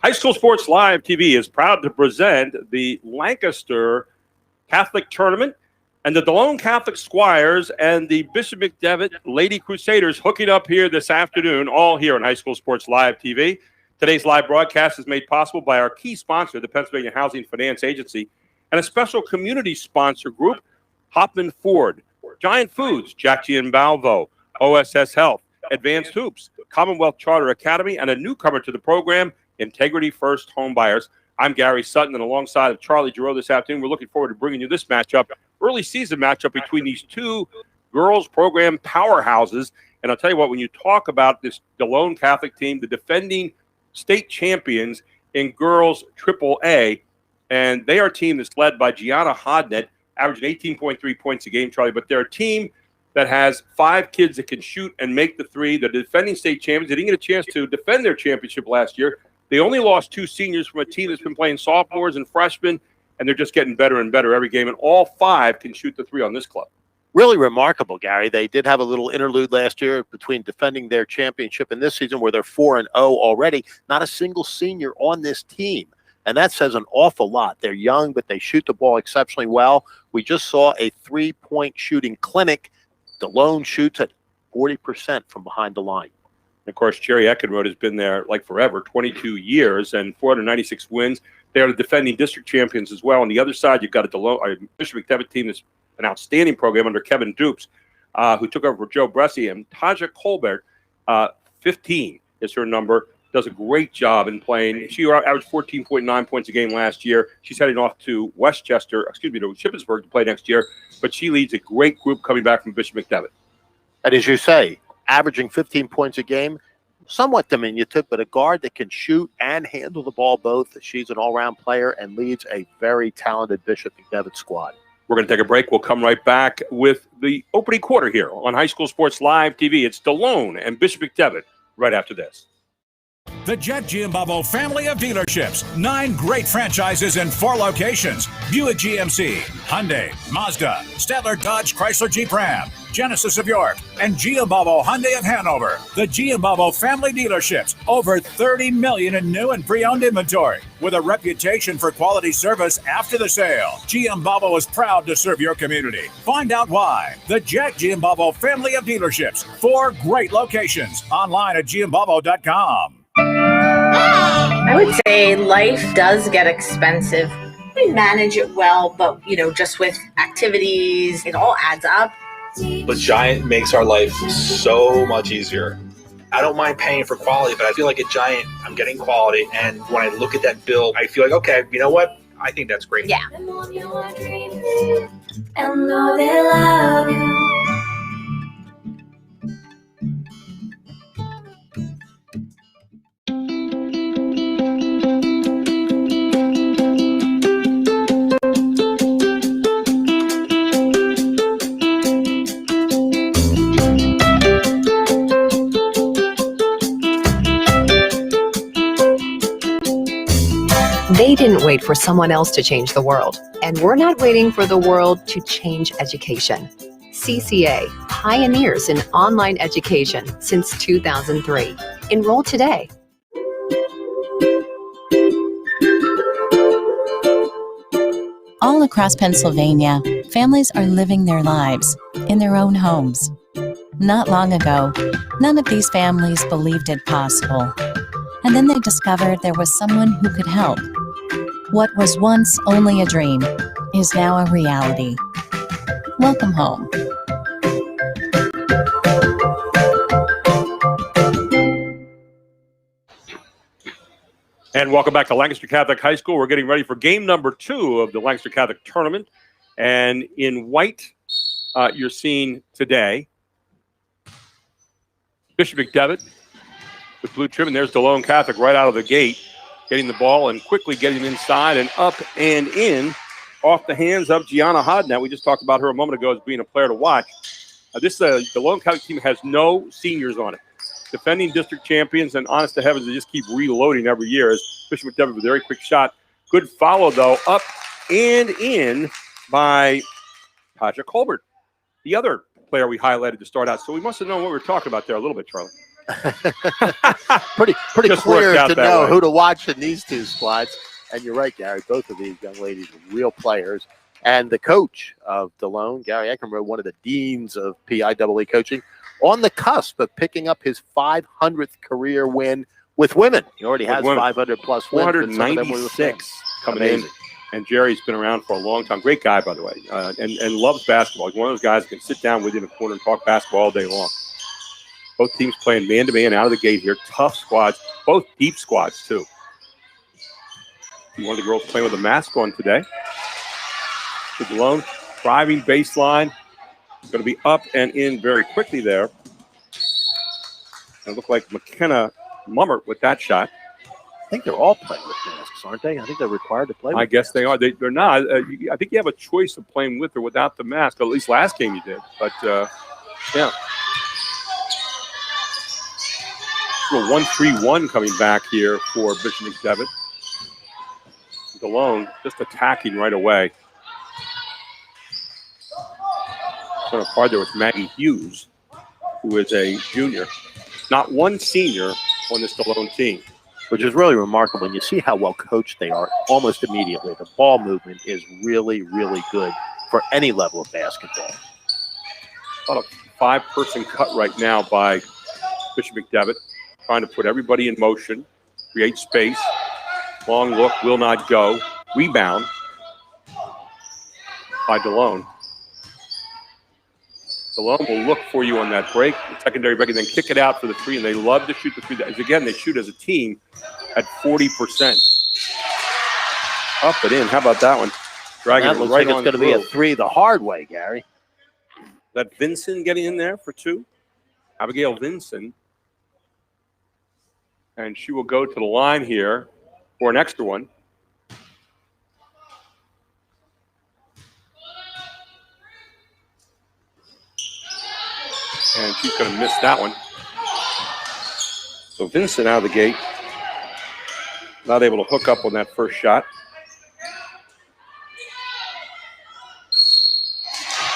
High School Sports Live TV is proud to present the Lancaster Catholic Tournament and the Delone Catholic Squires and the Bishop McDevitt Lady Crusaders hooking up here this afternoon, all here on High School Sports Live TV. Today's live broadcast is made possible by our key sponsor, the Pennsylvania Housing Finance Agency, and a special community sponsor group, Hoffman Ford, Giant Foods, Jack Giambalvo, OSS Health, Advanced Hoops, Commonwealth Charter Academy, and a newcomer to the program, Integrity First Home Buyers. I'm Gary Sutton, and alongside of Charlie Giroux this afternoon, we're looking forward to bringing you this matchup, early season matchup between these two girls program powerhouses. And I'll tell you what, when you talk about this Delone Catholic team, the defending state champions in girls AAA, and they are a team that's led by Gianna Hodnett, averaging 18.3 points a game, Charlie, but they're a team that has 5 kids that can shoot and make the three. They're defending state champions. They didn't get a chance to defend their championship last year. They only lost 2 seniors from a team that's been playing sophomores and freshmen, and they're just getting better and better every game. And all 5 can shoot the three on this club. Really remarkable, Gary. They did have a little interlude last year between defending their championship and this season where they're 4-0 already. Not a single senior on this team. And that says an awful lot. They're young, but they shoot the ball exceptionally well. We just saw a 3-point shooting clinic. Delone shoots at 40% from behind the line. And of course, Jerry Eckenrode has been there like forever, 22 years and 496 wins. They are the defending district champions as well. On the other side, you've got a Bishop McDevitt team that's an outstanding program under Kevin Dupes, who took over for Joe Bresci. And Taja Colbert, 15 is her number, does a great job in playing. She averaged 14.9 points a game last year. She's heading off to to Shippensburg to play next year. But she leads a great group coming back from Bishop McDevitt. And as you say, averaging 15 points a game, somewhat diminutive, but a guard that can shoot and handle the ball both. She's an all-round player and leads a very talented Bishop McDevitt squad. We're going to take a break. We'll come right back with the opening quarter here on High School Sports Live TV. It's Delone and Bishop McDevitt right after this. The Jet Giambalvo family of dealerships. 9 great franchises in 4 locations. Buick GMC, Hyundai, Mazda, Stadler Dodge Chrysler Jeep Ram, Genesis of York, and Giambalvo Hyundai of Hanover. The Giambalvo family dealerships. Over 30 million in new and pre-owned inventory. With a reputation for quality service after the sale. Giambalvo is proud to serve your community. Find out why. The Jet Giambalvo family of dealerships. 4 great locations. Online at Giambalvo.com. I would say life does get expensive. We manage it well, but, just with activities, it all adds up. The Giant makes our life so much easier. I don't mind paying for quality, but I feel like at Giant, I'm getting quality. And when I look at that bill, I feel like, okay, you know what? I think that's great. Yeah. And know they love you. They didn't wait for someone else to change the world, and we're not waiting for the world to change education. CCA, pioneers in online education since 2003. Enroll today. All across Pennsylvania, families are living their lives in their own homes. Not long ago, none of these families believed it possible. And then they discovered there was someone who could help. What was once only a dream is now a reality. Welcome home. And welcome back to Lancaster Catholic High School. We're getting ready for game number 2 of the Lancaster Catholic Tournament. And in white, you're seeing today Bishop McDevitt with blue trim. And there's Delone Catholic right out of the gate, getting the ball and quickly getting inside and up and in off the hands of Gianna Hodnett. We just talked about her a moment ago as being a player to watch. This Delone Catholic team has no seniors on it. Defending district champions, and honest to heavens, they just keep reloading every year. As Bishop McDevitt with a very quick shot. Good follow, though, up and in by Taja Colbert, the other player we highlighted to start out. So we must have known what we were talking about there a little bit, Charlie. pretty Just clear worked out to that know way. who to watch in these two squads. And you're right, Gary. Both of these young ladies are real players. And the coach of Delone, Gary Eckenroth, one of the deans of PIAA coaching, on the cusp of picking up his 500th career win with women. He already has 500 plus wins. 496 coming in. And Jerry's been around for a long time. Great guy, by the way, and loves basketball. He's one of those guys who can sit down with you in a corner and talk basketball all day long. Both teams playing man-to-man out of the gate here. Tough squads, both deep squads, too. One of the girls playing with a mask on today. Delone driving baseline. Going to be up and in very quickly there. It looked like McKenna Mummert with that shot. I think they're all playing with masks, aren't they? I think they're required to play with I guess masks. they are. They're not. I think you have a choice of playing with or without the mask. At least last game you did. But, yeah. So a 1-3-1 coming back here for Bishop McDevitt. Delone just attacking right away. Kind of hard there with Maggie Hughes, who is a junior. Not one senior on this Delone team. Which is really remarkable. And you see how well coached they are almost immediately. The ball movement is really, really good for any level of basketball. About a 5-person cut right now by Bishop McDevitt, trying to put everybody in motion, create space. Long look, will not go. Rebound by Delone. Delone will look for you on that break, secondary break, and then kick it out for the three. And they love to shoot the three. Again, they shoot as a team at 40%. Up and in. How about that one? Dragging That it looks right like it's on going to be a through. three the hard way, Gary. That Vinson getting in there for two. Abigail Vinson. And she will go to the line here for an extra one. And she's going to miss that one. So Vincent out of the gate. Not able to hook up on that first shot.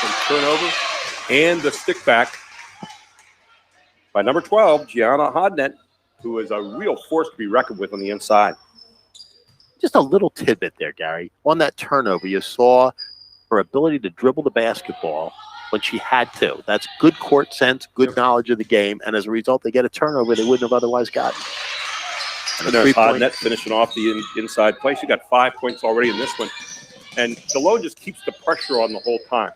And turnover. And the stick back by number 12, Gianna Hodnett, who is a real force to be reckoned with on the inside. Just a little tidbit there, Gary. On that turnover, you saw her ability to dribble the basketball when she had to. That's good court sense, good knowledge of the game, and as a result, they get a turnover they wouldn't have otherwise gotten. And there's Hodnett finishing off the inside play. She got 5 points already in this one. And Delone just keeps the pressure on the whole time.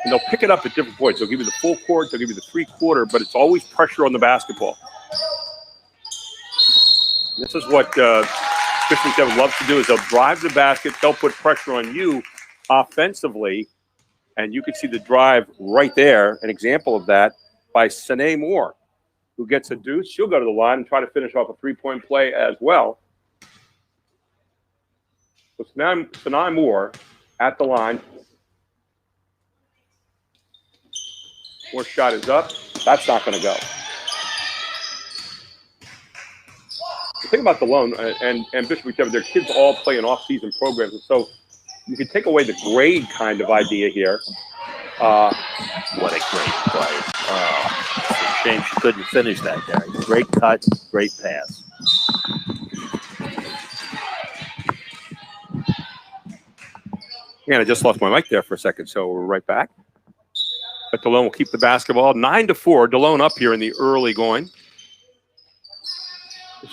And they'll pick it up at different points. They'll give you the full court, they'll give you the three-quarter, but it's always pressure on the basketball. This is what Bishop McDevitt loves to do, is they'll drive the basket, they'll put pressure on you offensively, and you can see the drive right there, an example of that, by Sine Moore, who gets a deuce. She'll go to the line and try to finish off a three-point play as well. So Sine Moore at the line. Moore shot is up. That's not going to go. The thing about Delone and Bishop McDevitt, their kids all play in off-season programs, and so you can take away the grade kind of idea here. What a great play. It's a shame she couldn't finish that, Gary. Great cut, great pass. And I just lost my mic there for a second, so we're right back. But Delone will keep the basketball. 9-4. Delone up here in the early going.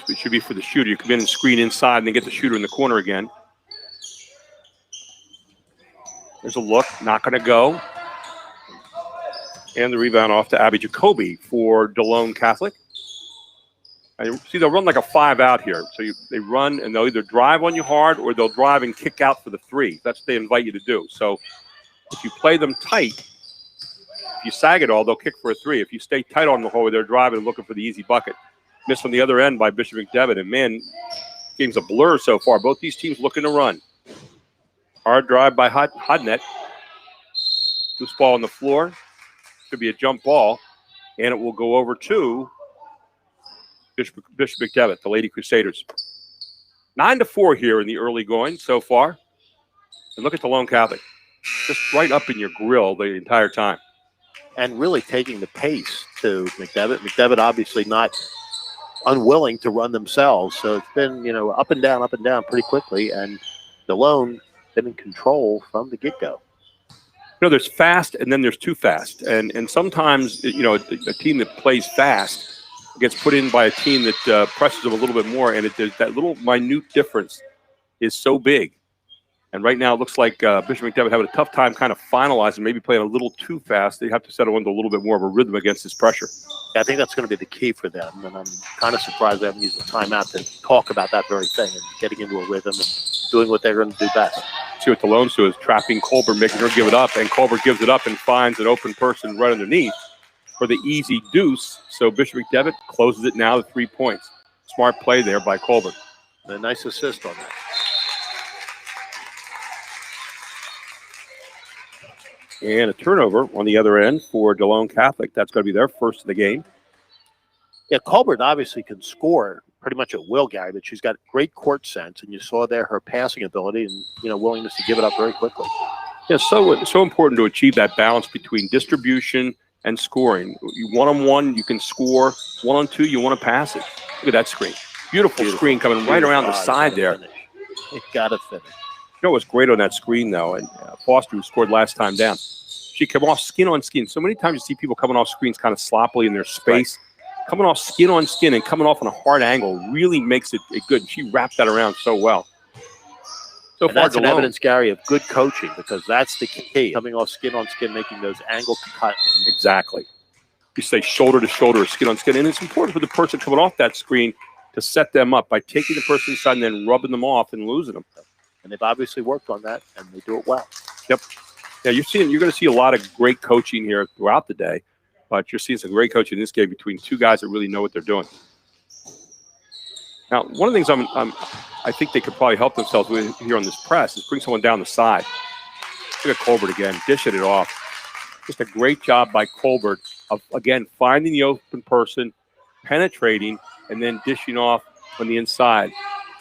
This should be for the shooter. You come in and screen inside and then get the shooter in the corner again. There's a look. Not going to go. And the rebound off to Abby Jacoby for Delone Catholic. And see, they'll run like a 5 out here. So they run, and they'll either drive on you hard or they'll drive and kick out for the 3. That's what they invite you to do. So if you play them tight, if you sag it all, they'll kick for a 3. If you stay tight on the hole, they're driving and looking for the easy bucket. Missed on the other end by Bishop McDevitt. And, man, game's a blur so far. Both these teams looking to run. Hard drive by Hodnett. Loose ball on the floor. Should be a jump ball. And it will go over to Bishop McDevitt, the Lady Crusaders. 9-4 here in the early going so far. And look at Delone Catholic. Just right up in your grill the entire time. and really taking the pace to McDevitt. McDevitt obviously not unwilling to run themselves. So it's been, up and down pretty quickly. And Delone been in control from the get-go. There's fast and then there's too fast. And sometimes, a team that plays fast gets put in by a team that presses them a little bit more. And that little minute difference is so big. And right now it looks like Bishop McDevitt having a tough time kind of finalizing, maybe playing a little too fast. They have to settle into a little bit more of a rhythm against this pressure. Yeah, I think that's going to be the key for them. And I'm kind of surprised they haven't used the timeout to talk about that very thing and getting into a rhythm and doing what they're going to do best. See what Delone's doing is trapping Colbert, making her give it up, and Colbert gives it up and finds an open person right underneath for the easy deuce. So Bishop McDevitt closes it now to 3 points. Smart play there by Colbert. A nice assist on that. And a turnover on the other end for Delone Catholic. That's going to be their first of the game. Yeah, Colbert obviously can score pretty much at will, Gary, but she's got great court sense, and you saw there her passing ability and, willingness to give it up very quickly. Yeah, so important to achieve that balance between distribution and scoring. One-on-one, you can score. One-on-two, you want to pass it. Look at that screen. Beautiful screen coming right around the side there. It got to finish. What's great on that screen, though, and Foster, who scored last time down, she came off skin on skin. So many times you see people coming off screens kind of sloppily in their space. Right. Coming off skin on skin and coming off on a hard angle really makes it good. She wrapped that around so well. So and that's an evidence, Gary, of good coaching, because that's the key. Coming off skin on skin, making those angle cuts. Exactly. You say shoulder to shoulder or skin on skin. And it's important for the person coming off that screen to set them up by taking the person inside and then rubbing them off and losing them. And they've obviously worked on that, and they do it well. Yep. Yeah, you're going to see a lot of great coaching here throughout the day, but you're seeing some great coaching in this game between two guys that really know what they're doing. Now, one of the things I think they could probably help themselves with here on this press is bring someone down the side. Look at Colbert again, dishing it off. Just a great job by Colbert of, again, finding the open person, penetrating, and then dishing off on the inside.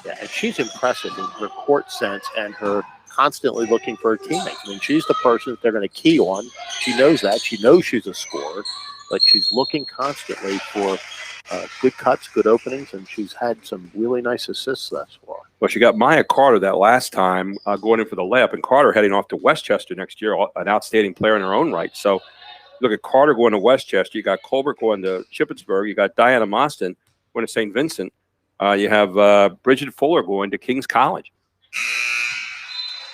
Yeah, and she's impressive in her court sense and her constantly looking for her teammates. I mean, she's the person that they're going to key on. She knows that. She knows she's a scorer, but she's looking constantly for good cuts, good openings, and she's had some really nice assists thus far. Well, she got Maya Carter that last time going in for the layup, and Carter heading off to Westchester next year, an outstanding player in her own right. So look at Carter going to Westchester. You got Colbert going to Shippensburg. You got Diana Mostyn going to St. Vincent. You have Bridget Fuller going to King's College.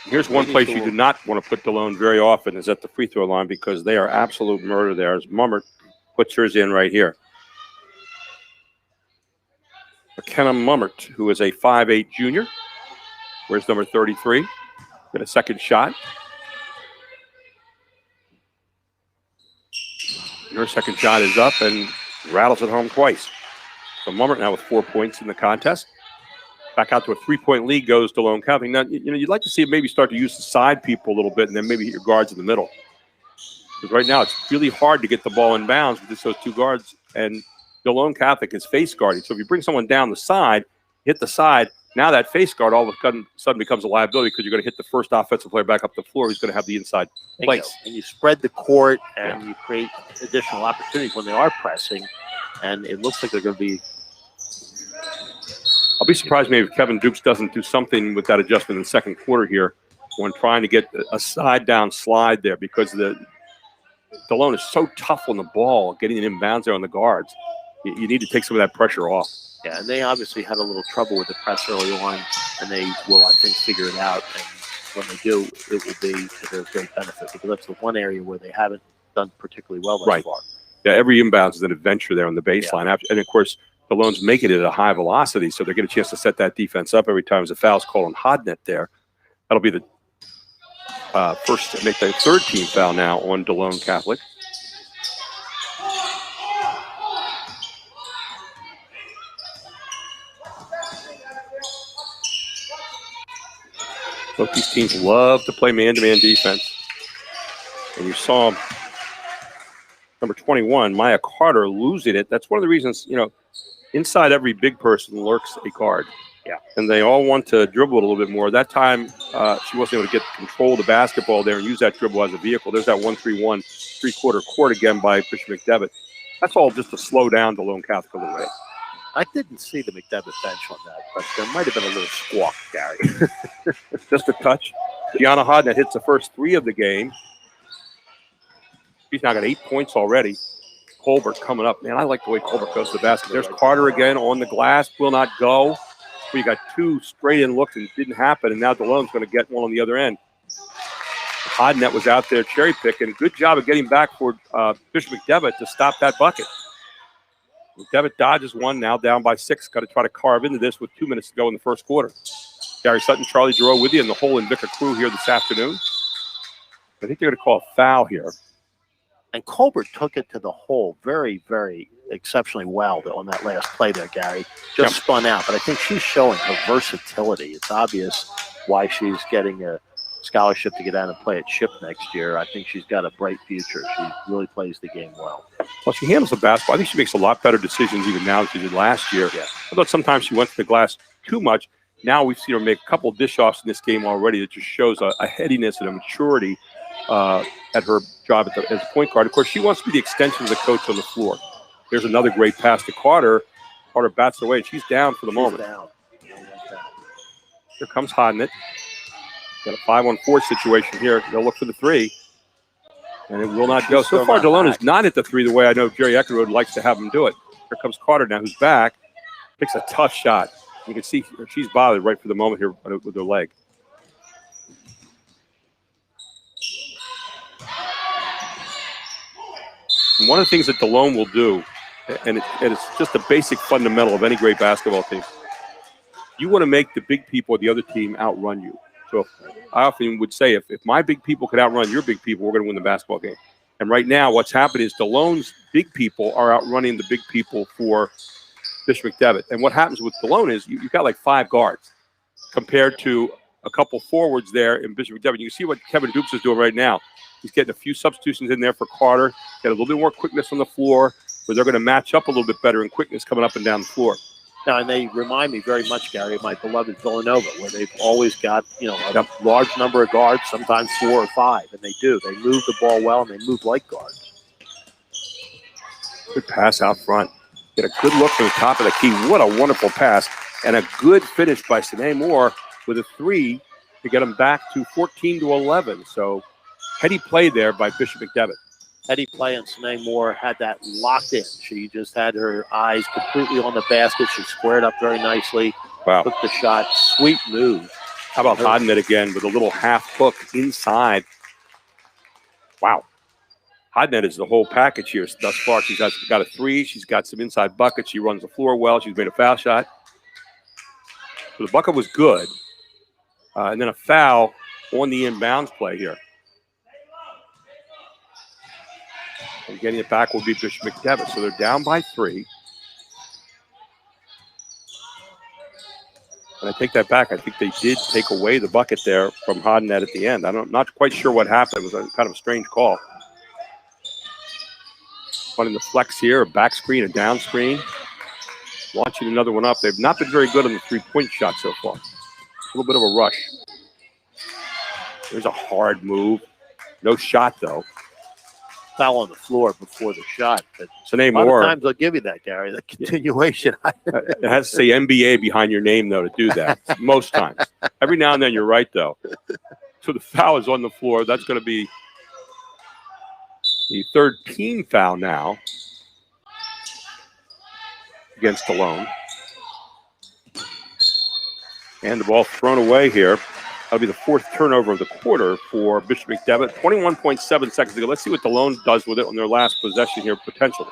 Here's one place you do not want to put Delone very often is at the free throw line because they are absolute murder there as Mummert puts hers in right here. McKenna Mummert, who is a 5'8" junior. Where's number 33? Got a second shot. And her second shot is up and rattles it home twice. So Mummert now with 4 points in the contest. Back out to a 3-point lead goes Delone Catholic. Now, you'd like to see it maybe start to use the side people a little bit and then maybe hit your guards in the middle. Because right now it's really hard to get the ball in bounds with just those two guards. And Delone Catholic is face guarding. So if you bring someone down the side, hit the side, now that face guard all of a sudden becomes a liability because you're going to hit the first offensive player back up the floor who's going to have the inside place. And you spread the court and you create additional opportunities when they are pressing. And it looks like they're going to be. I'll be surprised maybe if Kevin Dukes doesn't do something with that adjustment in the second quarter here when trying to get a side down slide there because Delone is so tough on the ball, getting it inbounds there on the guards. You need to take some of that pressure off. Yeah, and they obviously had a little trouble with the press early on, and they will, I think, figure it out. And when they do, it will be to their great benefit because that's the one area where they haven't done particularly well thus far. Yeah, every inbounds is an adventure there on the baseline. Yeah. And, of course, Delone's making it at a high velocity, so they get a chance to set that defense up every time there's a foul's called on Hodnett there. That'll be the first, make the third team foul now on Delone Catholic. Both these teams love to play man-to-man defense. And you saw number 21, Maya Carter, losing it. That's one of the reasons, inside every big person lurks a guard. Yeah. And they all want to dribble it a little bit more. That time, she wasn't able to get control of the basketball there and use that dribble as a vehicle. There's that 1-3-1 three-quarter court again by Bishop McDevitt. That's all just to slow down Delone Catholic a little bit. I didn't see the McDevitt bench on that, but there might have been a little squawk, Gary. Just a touch. Gianna Hodnett hits the first 3 of the game. She's now got 8 points already. Colbert coming up. Man, I like the way Colbert goes to the basket. There's Carter again on the glass. Will not go. We got 2 straight-in looks and it didn't happen, and now Delone's going to get one on the other end. Hodnett was out there cherry-picking. Good job of getting back for Bishop McDevitt to stop that bucket. McDevitt dodges one, now down by 6. Got to try to carve into this with 2 minutes to go in the first quarter. Gary Sutton, Charlie Giroux with you, and the whole Invicta crew here this afternoon. I think they're going to call a foul here. And Colbert took it to the hole very, very exceptionally well on that last play there, Gary. Just spun out. But I think she's showing her versatility. It's obvious why she's getting a scholarship to get out and play at Ship next year. I think she's got a bright future. She really plays the game well. Well, she handles the basketball. I think she makes a lot better decisions even now than she did last year. Yeah. I thought sometimes she went to the glass too much. Now we've seen her make a couple of dish-offs in this game already. It just shows a headiness and a maturity at her job as a point guard. Of course, she wants to be the extension of the coach on the floor. There's another great pass to Carter. Carter bats it away, and she's down for the moment. Down. Here comes Hodnett. Got a 5-on-4 situation here. They'll look for the 3, and it will not go. So far, Delone has not hit the 3 the way I know Jerry Eckerode likes to have him do it. Here comes Carter now, who's back. Picks a tough shot. You can see she's bothered right for the moment here with her leg. And one of the things that Delone will do, and it's just a basic fundamental of any great basketball team, you want to make the big people of the other team outrun you. So I often would say, if my big people could outrun your big people, we're going to win the basketball game. And right now what's happened is Delone's big people are outrunning the big people for Bishop McDevitt. And what happens with Delone is you've got like 5 guards compared to a couple forwards there in Bishop McDevitt. You can see what Kevin Dupes is doing right now. He's getting a few substitutions in there for Carter, get a little bit more quickness on the floor, where they're going to match up a little bit better in quickness coming up and down the floor. Now, and they remind me very much, Gary, of my beloved Villanova, where they've always got, a large number of guards, sometimes 4 or 5, and they do. They move the ball well, and they move like guards. Good pass out front. Get a good look from the top of the key. What a wonderful pass. And a good finish by Sine Moore with a 3 to get them back to 14-11. So heady play there by Bishop McDevitt. Heady play, and Sine Moore had that locked in. She just had her eyes completely on the basket. She squared up very nicely. Wow. Took the shot. Sweet move. How about Hodnett again with a little half hook inside? Wow. Hodnett is the whole package here thus far. She's got a 3. She's got some inside buckets. She runs the floor well. She's made a foul shot. So the bucket was good. And then a foul on the inbounds play here. And getting it back will be Bishop McDevitt. So they're down by 3. And I take that back. I think they did take away the bucket there from Hodnett at the end. I'm not quite sure what happened. It was kind of a strange call. Running the flex here, a back screen, a down screen. Launching another one up. They've not been very good on the 3-point shot so far. A little bit of a rush. There's a hard move. No shot, though. Foul on the floor before the shot. But Sine Moore. A lot Moore. of times they'll give you that, Gary, the continuation. It has to say NBA behind your name, though, to do that. Most times. Every now and then you're right, though. So the foul is on the floor. That's going to be the 3rd team foul now against Delone. And the ball thrown away here. That'll be the 4th turnover of the quarter for Bishop McDevitt. 21.7 seconds to go. Let's see what Delone does with it on their last possession here, potentially.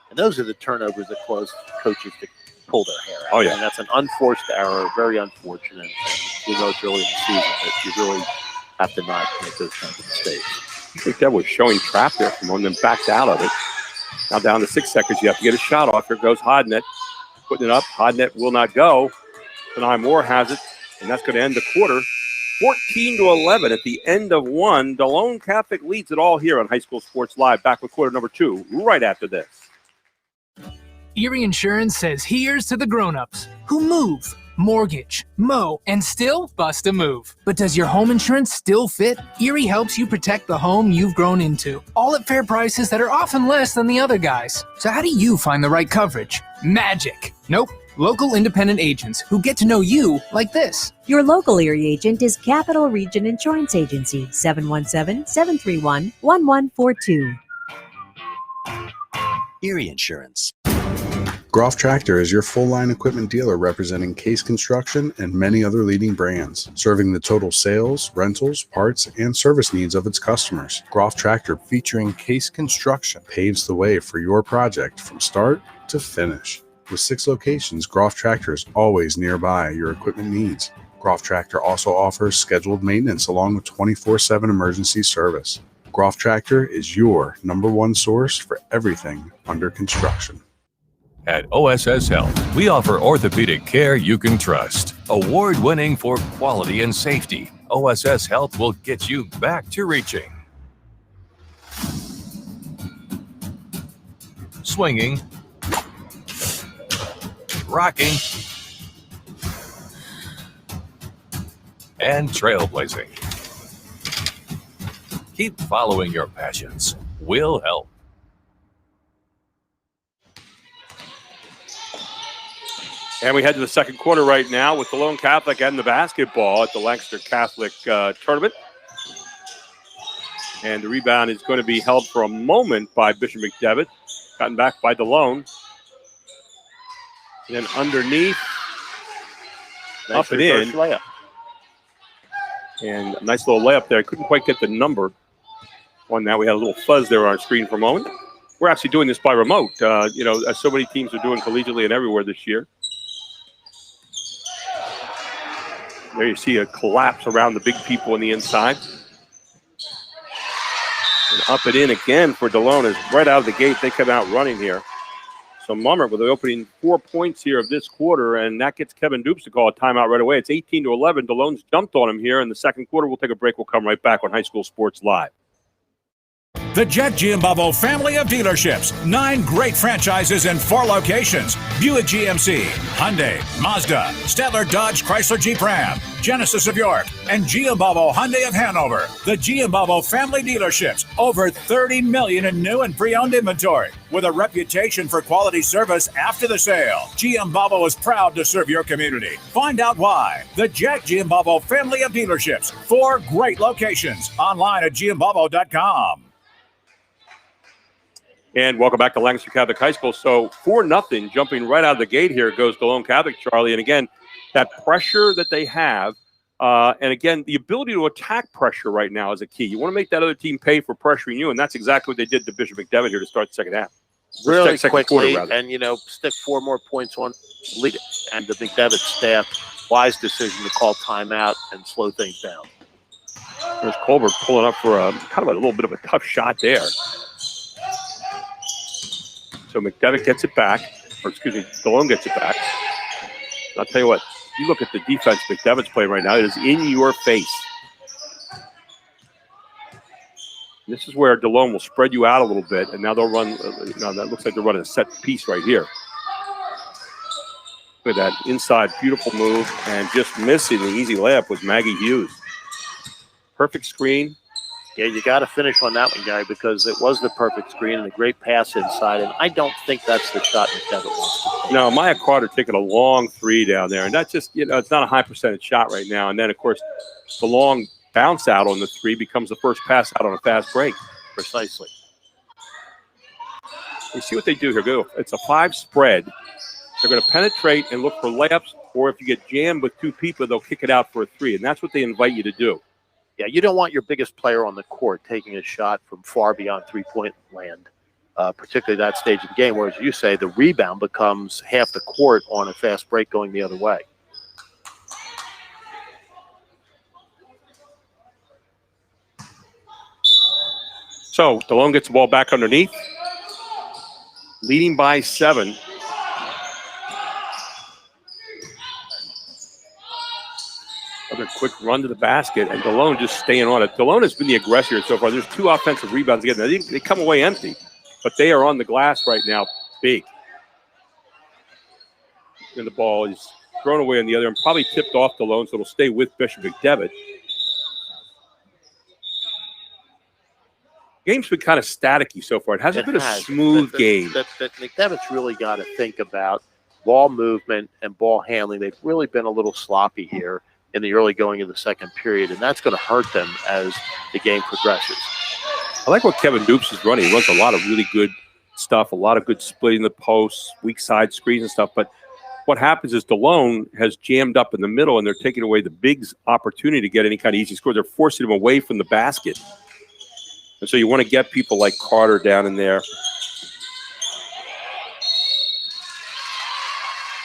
And those are the turnovers that cause coaches to pull their hair out. Oh, yeah. And that's an unforced error, very unfortunate. And we know it's early in the season, but you really have to not make those kinds of mistakes. I think that was showing trap there from him, then backed out of it. Now down to 6 seconds. You have to get a shot off. Here goes Hodnett. Putting it up. Hodnett will not go. Sine Moore has it, and that's going to end the quarter. 14-11 at the end of 1. Delone Catholic leads it all here on High School Sports Live. Back with quarter number 2 right after this. Erie Insurance says here's to the grown-ups who move, mortgage, mow, and still bust a move. But does your home insurance still fit? Erie helps you protect the home you've grown into, all at fair prices that are often less than the other guys. So how do you find the right coverage? Magic. Nope. Local independent agents who get to know you like this. Your local Erie agent is Capital Region Insurance Agency, 717-731-1142. Erie Insurance. Groff Tractor is your full-line equipment dealer representing Case Construction and many other leading brands, serving the total sales, rentals, parts, and service needs of its customers. Groff Tractor, featuring Case Construction, paves the way for your project from start to finish. With 6 locations, Groff Tractor is always nearby your equipment needs. Groff Tractor also offers scheduled maintenance along with 24/7 emergency service. Groff Tractor is your #1 source for everything under construction. At OSS Health, we offer orthopedic care you can trust. Award-winning for quality and safety, OSS Health will get you back to reaching, swinging, rocking, and trailblazing. Keep following your passions. We'll help. And we head to the second quarter right now with Delone Catholic and the basketball at the Lancaster Catholic tournament. And the rebound is going to be held for a moment by Bishop McDevitt. Gotten back by Delone. And then underneath, up and in. Layup. And a nice little layup there. I couldn't quite get the number on that. We had a little fuzz there on our screen for a moment. We're actually doing this by remote, as so many teams are doing collegiately and everywhere this year. There you see a collapse around the big people on the inside. And up and in again for Delone is right out of the gate. They come out running here. So Mummer with the opening 4 points here of this quarter, and that gets Kevin Dupes to call a timeout right away. It's 18-11. Delone's jumped on him here in the second quarter. We'll take a break. We'll come right back on High School Sports Live. The Jet Giambalvo family of dealerships. 9 great franchises in 4 locations. Buick GMC, Hyundai, Mazda, Stadler Dodge Chrysler Jeep Ram, Genesis of York, and Giambalvo Hyundai of Hanover. The Giambalvo family dealerships. Over 30 million in new and pre-owned inventory. With a reputation for quality service after the sale. Giambalvo is proud to serve your community. Find out why. The Jet Giambalvo family of dealerships. 4 great locations. Online at giambalvo.com. And welcome back to Lancaster Catholic High School. So 4-0, jumping right out of the gate here goes Delone Catholic, Charlie. And again, that pressure that they have, and again, the ability to attack pressure right now is a key. You want to make that other team pay for pressuring you, and that's exactly what they did to Bishop McDevitt here to start the second half. Really second quickly, quarter, and, stick 4 more points on lead it. And the McDevitt staff, wise decision to call timeout and slow things down. There's Colbert pulling up for a kind of a little bit of a tough shot there. So McDevitt gets it back, Delone gets it back. I'll tell you what, you look at the defense McDevitt's playing right now, it is in your face. This is where Delone will spread you out a little bit, and now they'll run, that looks like they're running a set piece right here. Look at that inside, beautiful move, and just missing the easy layup with Maggie Hughes. Perfect screen. Yeah, you got to finish on that one, Gary, because it was the perfect screen and a great pass inside, and I don't think that's the shot McDevitt wants to take. No, Maya Carter taking a long 3 down there, and that's just, it's not a high percentage shot right now. And then, of course, the long bounce out on the 3 becomes the first pass out on a fast break. Precisely. You see what they do here. It's a 5 spread. They're going to penetrate and look for layups, or if you get jammed with 2 people, they'll kick it out for a 3, and that's what they invite you to do. Yeah, you don't want your biggest player on the court taking a shot from far beyond three-point land, particularly that stage of the game, whereas you say the rebound becomes half the court on a fast break going the other way. So Delone gets the ball back underneath, leading by 7. Another quick run to the basket, and Delone just staying on it. Delone has been the aggressor here so far. There's 2 offensive rebounds again. They come away empty, but they are on the glass right now big. And the ball is thrown away on the other and probably tipped off Delone, so it'll stay with Bishop McDevitt. Game's been kind of staticky so far. It hasn't been a smooth game. That McDevitt's really got to think about ball movement and ball handling. They've really been a little sloppy here in the early going of the second period, and that's going to hurt them as the game progresses. I like what Kevin Dupes is running. He runs a lot of really good stuff, a lot of good splitting the posts, weak side screens and stuff. But what happens is Delone has jammed up in the middle, and they're taking away the Big's opportunity to get any kind of easy score. They're forcing him away from the basket. And so you want to get people like Carter down in there.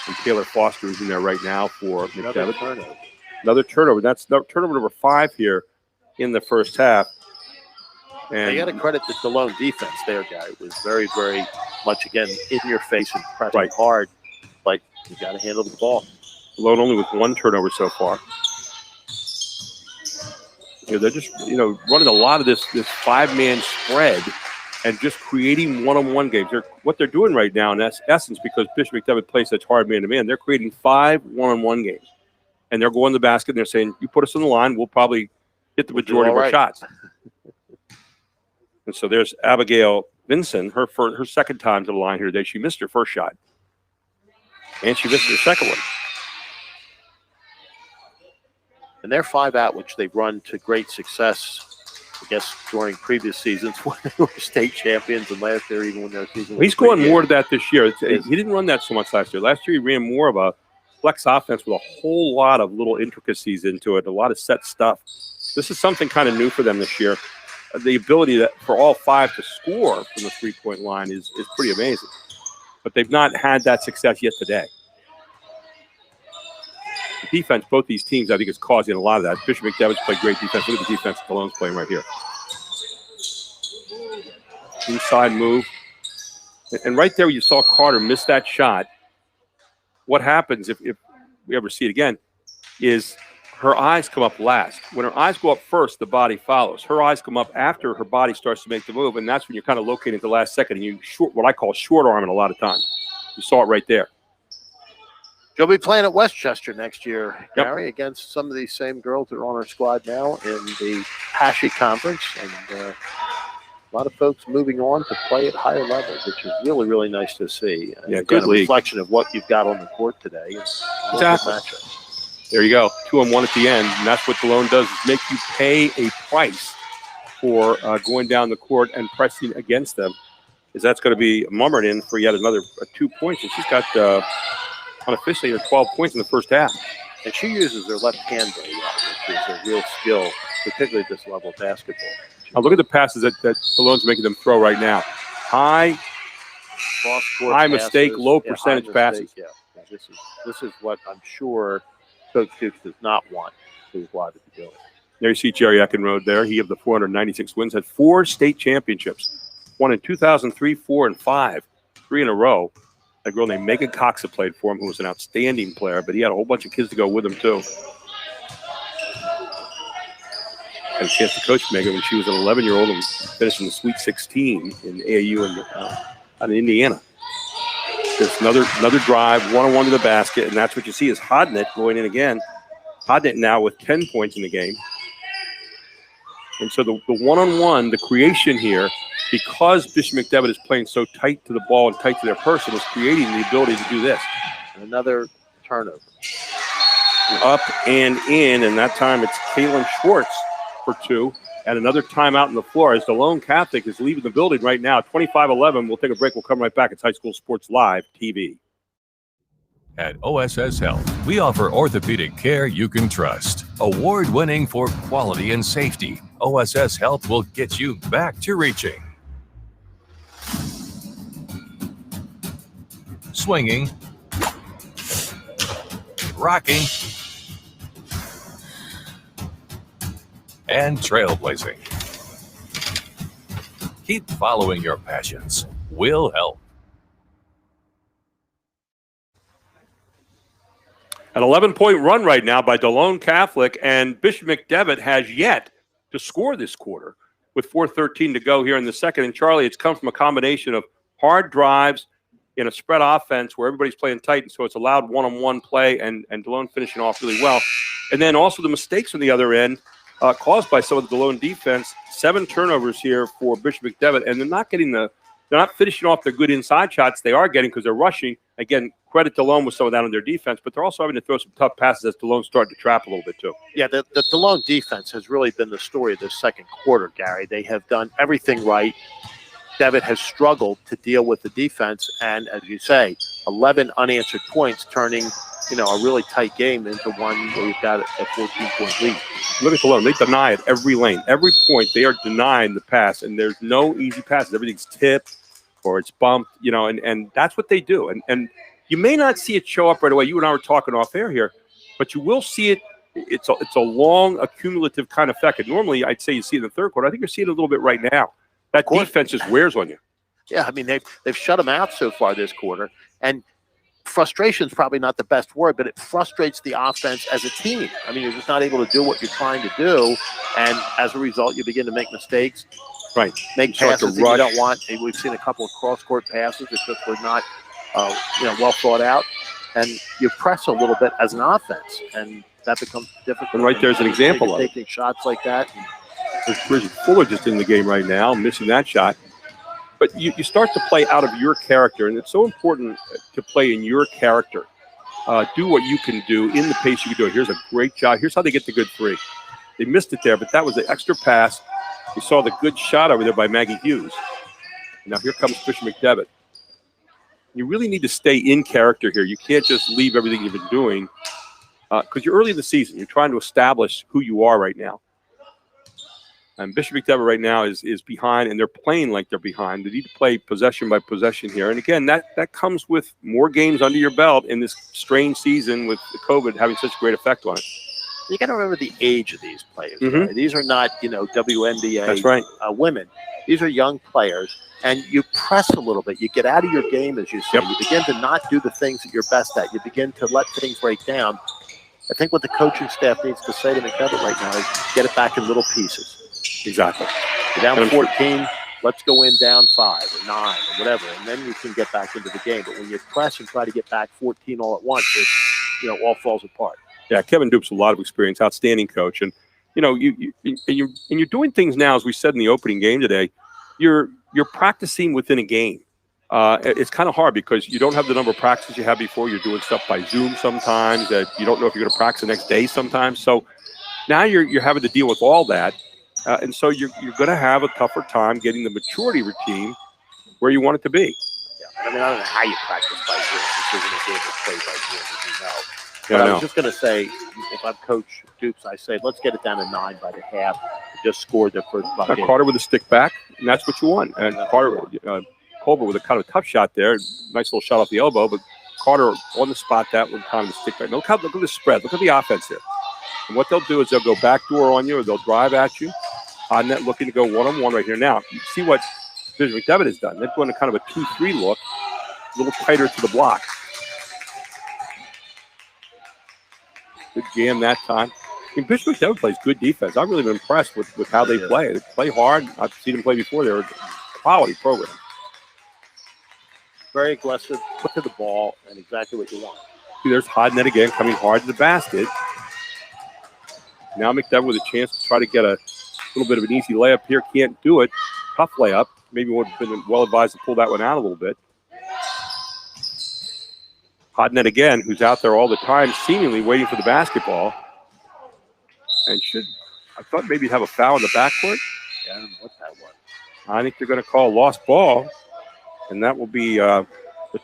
And Taylor Foster is in there right now for McDevitt. Another turnover. That's turnover number 5 here in the first half. And you got to credit the Delone defense there, guy. It was very, very much, again, in your face and pressing hard. But you got to handle the ball. Delone only with 1 turnover so far. They're just, running a lot of this 5-man spread and just creating one-on-one games. What they're doing right now, in essence, because Bishop McDevitt plays such hard man-to-man, they're creating 5 one-on-one games. And they're going to the basket, and they're saying, you put us on the line, we'll probably hit the majority of our shots. And so there's Abigail Vinson, her second time to the line here today. She missed her first shot. And she missed her second one. And their 5-out, which they've run to great success, I guess, during previous seasons when they were state champions and last year, even when their season was He's going more to that this year. He didn't run that so much last year. Last year, he ran more of a flex offense with a whole lot of little intricacies into it, a lot of set stuff. This is something kind of new for them this year. The ability for all 5 to score from the three-point line is pretty amazing. But they've not had that success yet today. The defense, both these teams, I think, is causing a lot of that. Bishop McDevitt's played great defense. Look at the defense Delone's playing right here. Inside move. And right there, you saw Carter miss that shot. What happens if we ever see it again is her eyes come up last. When her eyes go up first, the body follows. Her eyes come up after her body starts to make the move, and that's when you're kind of locating at the last second, and you what I call short arming a lot of times. You saw it right there. She'll be playing at Westchester next year, Gary, against some of these same girls that are on our squad now in the Hashi Conference. And a lot of folks moving on to play at higher levels, which is really, really nice to see. Yeah, good league. Reflection of what you've got on the court today. Exactly. There you go. 2-on-1 at the end. And that's what Delone does, is make you pay a price for going down the court and pressing against them. Because that's going to be mummered in for yet another 2 points. And she's got unofficially 12 points in the first half. And she uses her left hand very well, which is a real skill, particularly at this level of basketball. Now look at the passes that Delone's making them throw right now. High mistake, low percentage passes. Yeah. This is what I'm sure Coach Dukes does not want his squad to be doing. There you see Jerry Eckenrode there. He of the 496 wins, had 4 state championships. Won in 2003, 4, and 5. 3 in a row. A girl named Megan Cox had played for him, who was an outstanding player, but he had a whole bunch of kids to go with him, too. Had a chance to coach Megan when she was an 11-year-old and finished in the Sweet 16 in AAU out in Indiana. Just another drive, one-on-one to the basket, and that's what you see is Hodnett going in again. Hodnett now with 10 points in the game. And so the one-on-one, the creation here, because Bishop McDevitt is playing so tight to the ball and tight to their person, is creating the ability to do this. Another turnover. Up and in, and that time it's Kaylin Schwartz for 2. And another timeout on the floor as Delone Catholic is leaving the building right now. 25-11. We'll take a break. We'll come right back. It's High School Sports Live TV. At OSS Health, we offer orthopedic care you can trust. Award-winning for quality and safety, OSS Health will get you back to reaching. Swinging, rocking, and trailblazing. Keep following your passions. We'll help. An 11-point run right now by Delone Catholic, and Bishop McDevitt has yet to score this quarter with 4:13 to go here in the second. And Charlie, it's come from a combination of hard drives, in a spread offense where everybody's playing tight, and so it's allowed one-on-one play, and Delone finishing off really well. And then also the mistakes on the other end caused by some of the Delone defense. 7 turnovers here for Bishop McDevitt, and they're not finishing off their good inside shots. They are getting because they're rushing. Again, credit Delone with some of that on their defense, but they're also having to throw some tough passes as Delone's starting to trap a little bit too. Yeah, the Delone defense has really been the story of this second quarter, Gary. They have done everything right. Devitt has struggled to deal with the defense, and as you say, 11 unanswered points, turning a really tight game into one where you've got a 14-point lead. Look at Delone. They deny it every lane. Every point, they are denying the pass, and there's no easy passes. Everything's tipped or it's bumped, and that's what they do. And you may not see it show up right away. You and I were talking off air here, but you will see it. It's a long, accumulative kind of effect. And normally, I'd say you see it in the third quarter. I think you're seeing it a little bit right now. That defense just wears on you. Yeah, I mean, they've shut them out so far this quarter, and frustration is probably not the best word, but it frustrates the offense as a team. I mean, you're just not able to do what you're trying to do, and as a result, you begin to make mistakes. Right. Make passes that you don't want. We've seen a couple of cross-court passes that just were not, well thought out, and you press a little bit as an offense, and that becomes difficult. And right there's an example of it. Taking shots like that. There's Bridget Fuller just in the game right now, missing that shot. But you start to play out of your character, and it's so important to play in your character. Do what you can do in the pace you can do it. Here's a great job. Here's how they get the good three. They missed it there, but that was the extra pass. You saw the good shot over there by Maggie Hughes. Now here comes Bishop McDevitt. You really need to stay in character here. You can't just leave everything you've been doing because you're early in the season. You're trying to establish who you are right now. And Bishop McDevitt right now is behind, and they're playing like they're behind. They need to play possession by possession here. And again, that comes with more games under your belt in this strange season with the COVID having such a great effect on it. You got to remember the age of these players. Right? These are not, WNBA That's right. Women. These are young players, and you press a little bit. You get out of your game, as you say. Yep. You begin to not do the things that you're best at. You begin to let things break down. I think what the coaching staff needs to say to McDevitt right now is get it back in little pieces. Exactly. You're down 14, let's go in down 5 or 9 or whatever, and then you can get back into the game. But when you press and try to get back 14 all at once, it all falls apart. Yeah, Kevin Dupe's a lot of experience, outstanding coach, and you're doing things now, as we said in the opening game today. You're practicing within a game. It's kind of hard because you don't have the number of practices you had before. You're doing stuff by Zoom sometimes that you don't know if you're going to practice the next day sometimes. So now you're having to deal with all that. And so you're going to have a tougher time getting the maturity routine where you want it to be. Yeah, I mean, I don't know how you practice by Zoom. This isn't a game that's played by Zoom, as you know. Yeah, but I was just going to say, if I'm Coach Dupes, I say, let's get it down to 9 by the half. Just scored their first bucket. Carter with a stick back, and that's what you want. And Carter, Colbert with a kind of tough shot there. Nice little shot off the elbow, but Carter on the spot that one time to stick back. Look at the spread. Look at the offense here. And what they'll do is they'll go backdoor on you, or they'll drive at you. On net, looking to go one-on-one right here. Now, you see what Bishop McDevitt has done. They're going to kind of a 2-3 look, a little tighter to the block. Good jam that time. I mean, Bishop McDevitt plays good defense. I've really been impressed with how they play. They play hard. I've seen them play before. They're a quality program. Very aggressive, put to the ball, and exactly what you want. See, there's Hodnett again coming hard to the basket. Now McDevitt with a chance to try to get a little bit of an easy layup here. Can't do it. Tough layup. Maybe would have been well advised to pull that one out a little bit. Hodnett again, who's out there all the time, seemingly waiting for the basketball. And I thought maybe he'd have a foul in the backcourt. Yeah, I don't know what that was. I think they're going to call a lost ball. And that will be the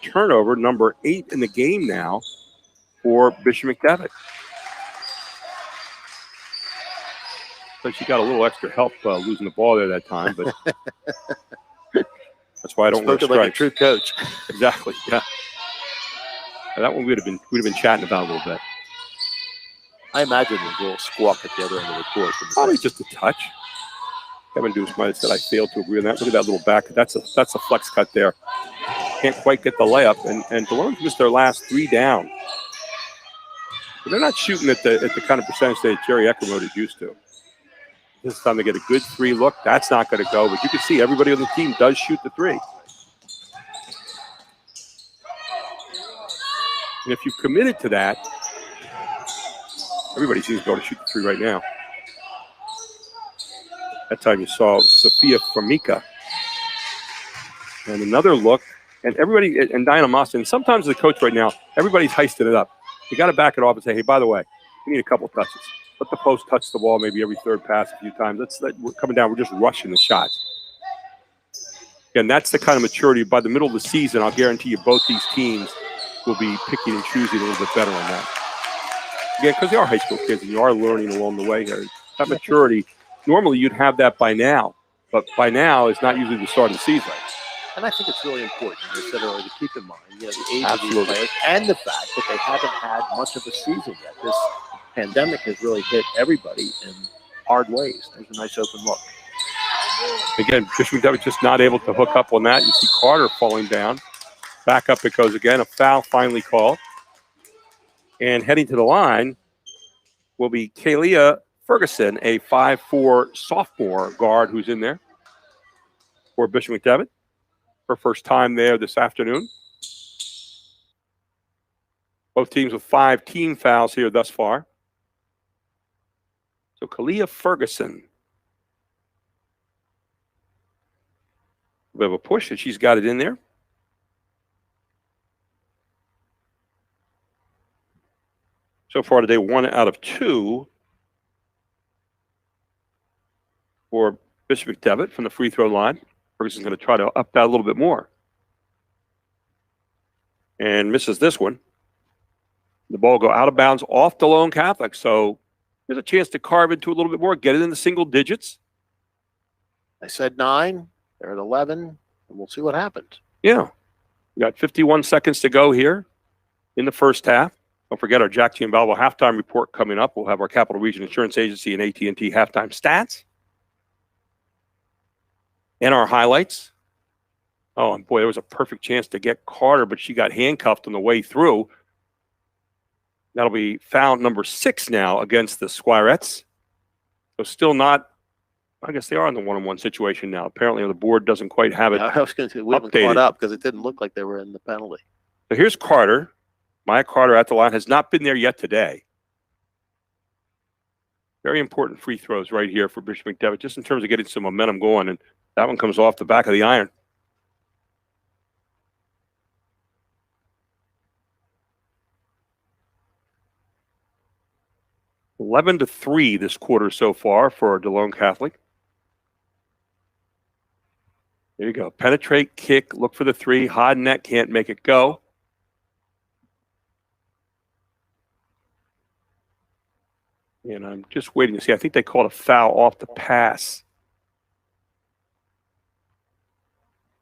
turnover, number 8 in the game now for Bishop McDevitt. So she got a little extra help losing the ball there that time, but that's why I don't wear stripes. Like a true coach. Exactly. Yeah. And that one we'd have been chatting about a little bit. I imagine there's a little squawk at the other end of the court. Probably just a touch. Kevin Deuce might have said I failed to agree on that. Look at that little back. That's a flex cut there. Can't quite get the layup, and Delone's missed their last 3 down. But they're not shooting at the kind of percentage that Jerry Eckermode is used to. This time they get a good 3 look. That's not going to go, but you can see everybody on the team does shoot the 3. And if you've committed to that, everybody seems to go to shoot the three right now. That time you saw Sophia Formica. And another look. And everybody, and Diana Moss, and sometimes the coach right now, everybody's heisted it up. You got to back it off and say, hey, by the way, we need a couple of touches. Let the post touch the ball maybe every third pass a few times. We're coming down. We're just rushing the shots. Again, that's the kind of maturity. By the middle of the season, I'll guarantee you both these teams will be picking and choosing a little bit better on that. Again, because they are high school kids and you are learning along the way here. That maturity, normally you'd have that by now. But by now is not usually the start of the season. And I think it's really important, as I said earlier, to keep in mind, the age of these players and the fact that they haven't had much of a season yet. This pandemic has really hit everybody in hard ways. There's a nice open look. Again, Bishop McDevitt just not able to hook up on that. You see Carter falling down. Back up it goes again. A foul finally called. And heading to the line will be Kalia Ferguson, a 5'4" sophomore guard who's in there for Bishop McDevitt. Her first time there this afternoon. Both teams with 5 team fouls here thus far. So Kalia Ferguson. A bit of a push, and she's got it in there. So far today, 1 out of 2 for Bishop McDevitt from the free throw line. Ferguson's going to try to up that a little bit more. And misses this one. The ball go out of bounds off Delone Catholic. So there's a chance to carve into a little bit more, get it in the single digits. I said 9. They're at 11. And we'll see what happens. Yeah. We got 51 seconds to go here in the first half. Don't forget our Jack Giambalvo halftime report coming up. We'll have our Capital Region Insurance Agency and AT&T halftime stats. And our highlights. Oh, and boy, there was a perfect chance to get Carter, but she got handcuffed on the way through. That'll be foul number 6 now against the Squirettes. So still not, I guess they are in the one-on-one situation now. Apparently the board doesn't quite have it I was going to say, we haven't caught up because it didn't look like they were in the penalty. So here's Carter. Maya Carter at the line, has not been there yet today. Very important free throws right here for Bishop McDevitt, just in terms of getting some momentum going. And that one comes off the back of the iron. (11-3) this quarter so far for Delone Catholic. There you go. Penetrate, kick, look for the 3. High net, can't make it go. And I'm just waiting to see. I think they called a foul off the pass.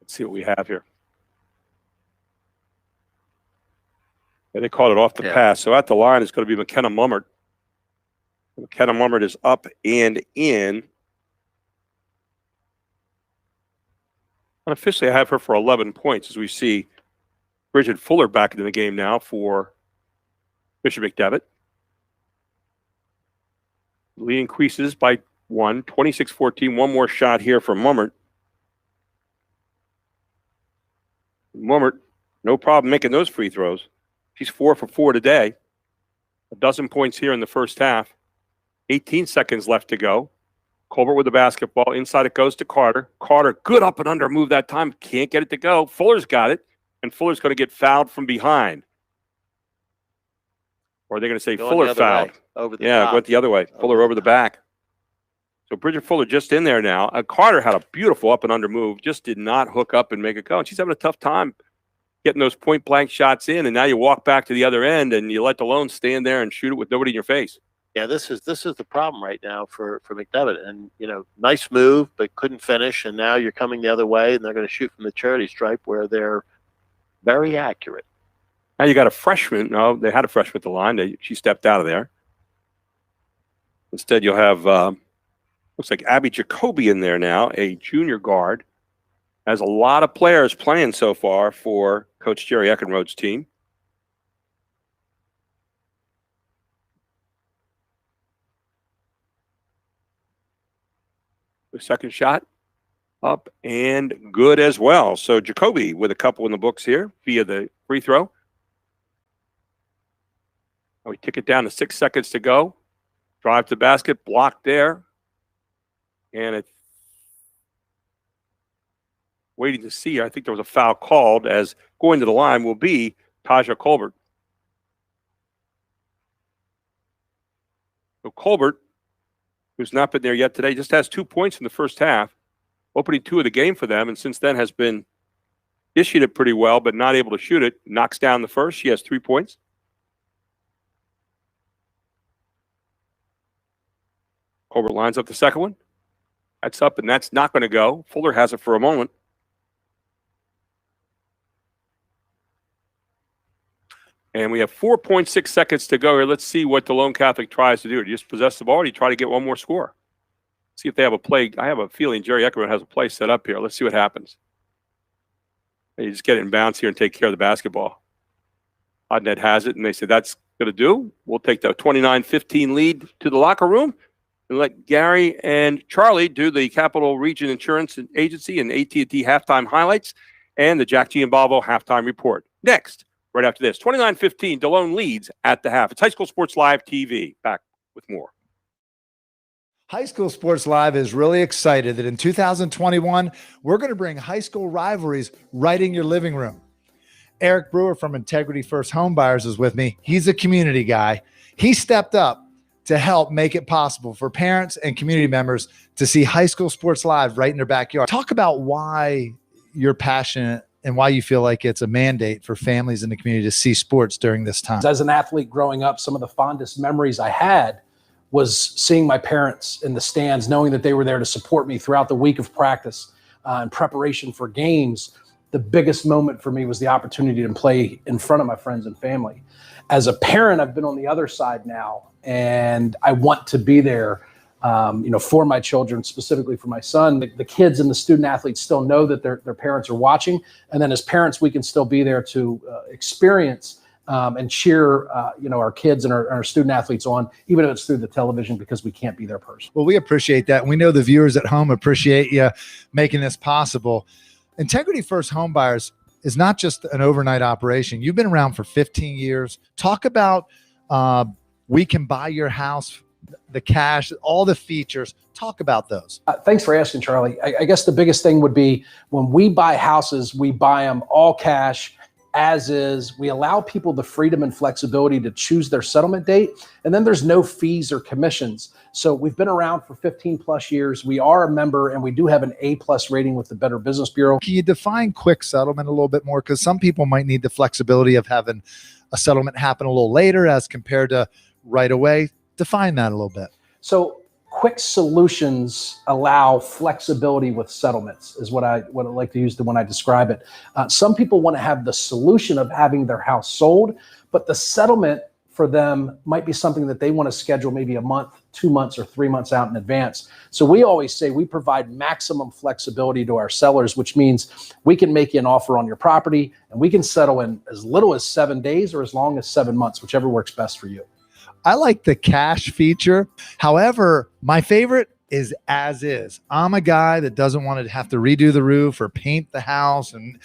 Let's see what we have here. Yeah, they called it off the pass. So at the line, it's going to be McKenna Mummert. McKenna Mummert is up and in. Unofficially, I have her for 11 points as we see Bridget Fuller back into the game now for Bishop McDevitt. Lead increases by 1, 26-14. One more shot here for Mummert. Mummert, no problem making those free throws. She's 4 for 4 today. 12 points here in the first half. 18 seconds left to go. Colbert with the basketball. Inside it goes to Carter. Carter, good up and under move that time. Can't get it to go. Fuller's got it. And Fuller's going to get fouled from behind. Or are they going to say Fuller fouled? Top. Went the other way. Fuller over the back. So Bridget Fuller just in there now. Carter had a beautiful up and under move. Just did not hook up and make it go. And she's having a tough time getting those point blank shots in. And now you walk back to the other end and you let Delone stand there and shoot it with nobody in your face. Yeah, this is the problem right now for McDevitt. And, nice move, but couldn't finish. And now you're coming the other way, and they're going to shoot from the charity stripe where they're very accurate. Now you got a freshman. No, they had a freshman at the line. She stepped out of there. Instead, you'll have, looks like Abby Jacoby in there now, a junior guard. Has a lot of players playing so far for Coach Jerry Eckenrode's team. The second shot up and good as well. So Jacoby with a couple in the books here via the free throw. We tick it down to 6 seconds to go. Drive to basket, blocked there. And it's waiting to see. I think there was a foul called, as going to the line will be Taja Colbert. So Colbert, who's not been there yet today, just has 2 points in the first half, opening 2 of the game for them, and since then has been issued it pretty well, but not able to shoot it. Knocks down the first. She has 3 points. Colbert lines up the second one. That's up, and that's not going to go. Fuller has it for a moment. And we have 4.6 seconds to go here. Let's see what Delone Catholic tries to do. Do you just possess the ball, or do you try to get one more score? See if they have a play. I have a feeling Jerry Eckerman has a play set up here. Let's see what happens. You just get it in bounds here and take care of the basketball. Oddnet has it, and they say that's going to do. We'll take the 29-15 lead to the locker room and let Gary and Charlie do the Capital Region Insurance Agency and AT&T halftime highlights and the Jack Giambalvo halftime report. Next, right after this, 29-15, Delone leads at the half. It's High School Sports Live TV. Back with more. High School Sports Live is really excited that in 2021, we're going to bring high school rivalries right in your living room. Eric Brewer from Integrity First Home Buyers is with me. He's a community guy. He stepped up to help make it possible for parents and community members to see High School Sports Live right in their backyard. Talk about why you're passionate and why you feel like it's a mandate for families in the community to see sports during this time. As an athlete growing up, some of the fondest memories I had was seeing my parents in the stands, knowing that they were there to support me throughout the week of practice and preparation for games. The biggest moment for me was the opportunity to play in front of my friends and family. As a parent, I've been on the other side now, and I want to be there, for my children, specifically for my son. The kids and the student athletes still know that their parents are watching, and then as parents, we can still be there to experience and cheer, our kids and our student athletes on, even if it's through the television, because we can't be there personally. Well, we appreciate that. We know the viewers at home appreciate you making this possible. Integrity First Home Buyers is not just an overnight operation. You've been around for 15 years. Talk about we can buy your house, the cash, all the features. Talk about those. Thanks for asking, Charlie. I guess the biggest thing would be when we buy houses, we buy them all cash, as is. We allow people the freedom and flexibility to choose their settlement date, and then there's no fees or commissions. So we've been around for 15 plus years. We are a member, and we do have an A+ rating with the Better Business Bureau. Can you define quick settlement a little bit more? Because some people might need the flexibility of having a settlement happen a little later as compared to right away. Define that a little bit. So quick solutions allow flexibility with settlements is what I like to use when I describe it. Some people want to have the solution of having their house sold, but the settlement for them might be something that they want to schedule maybe a month, 2 months, or 3 months out in advance. So we always say we provide maximum flexibility to our sellers, which means we can make you an offer on your property and we can settle in as little as 7 days or as long as 7 months, whichever works best for you. I like the cash feature. However, my favorite is as is. I'm a guy that doesn't want to have to redo the roof or paint the house, and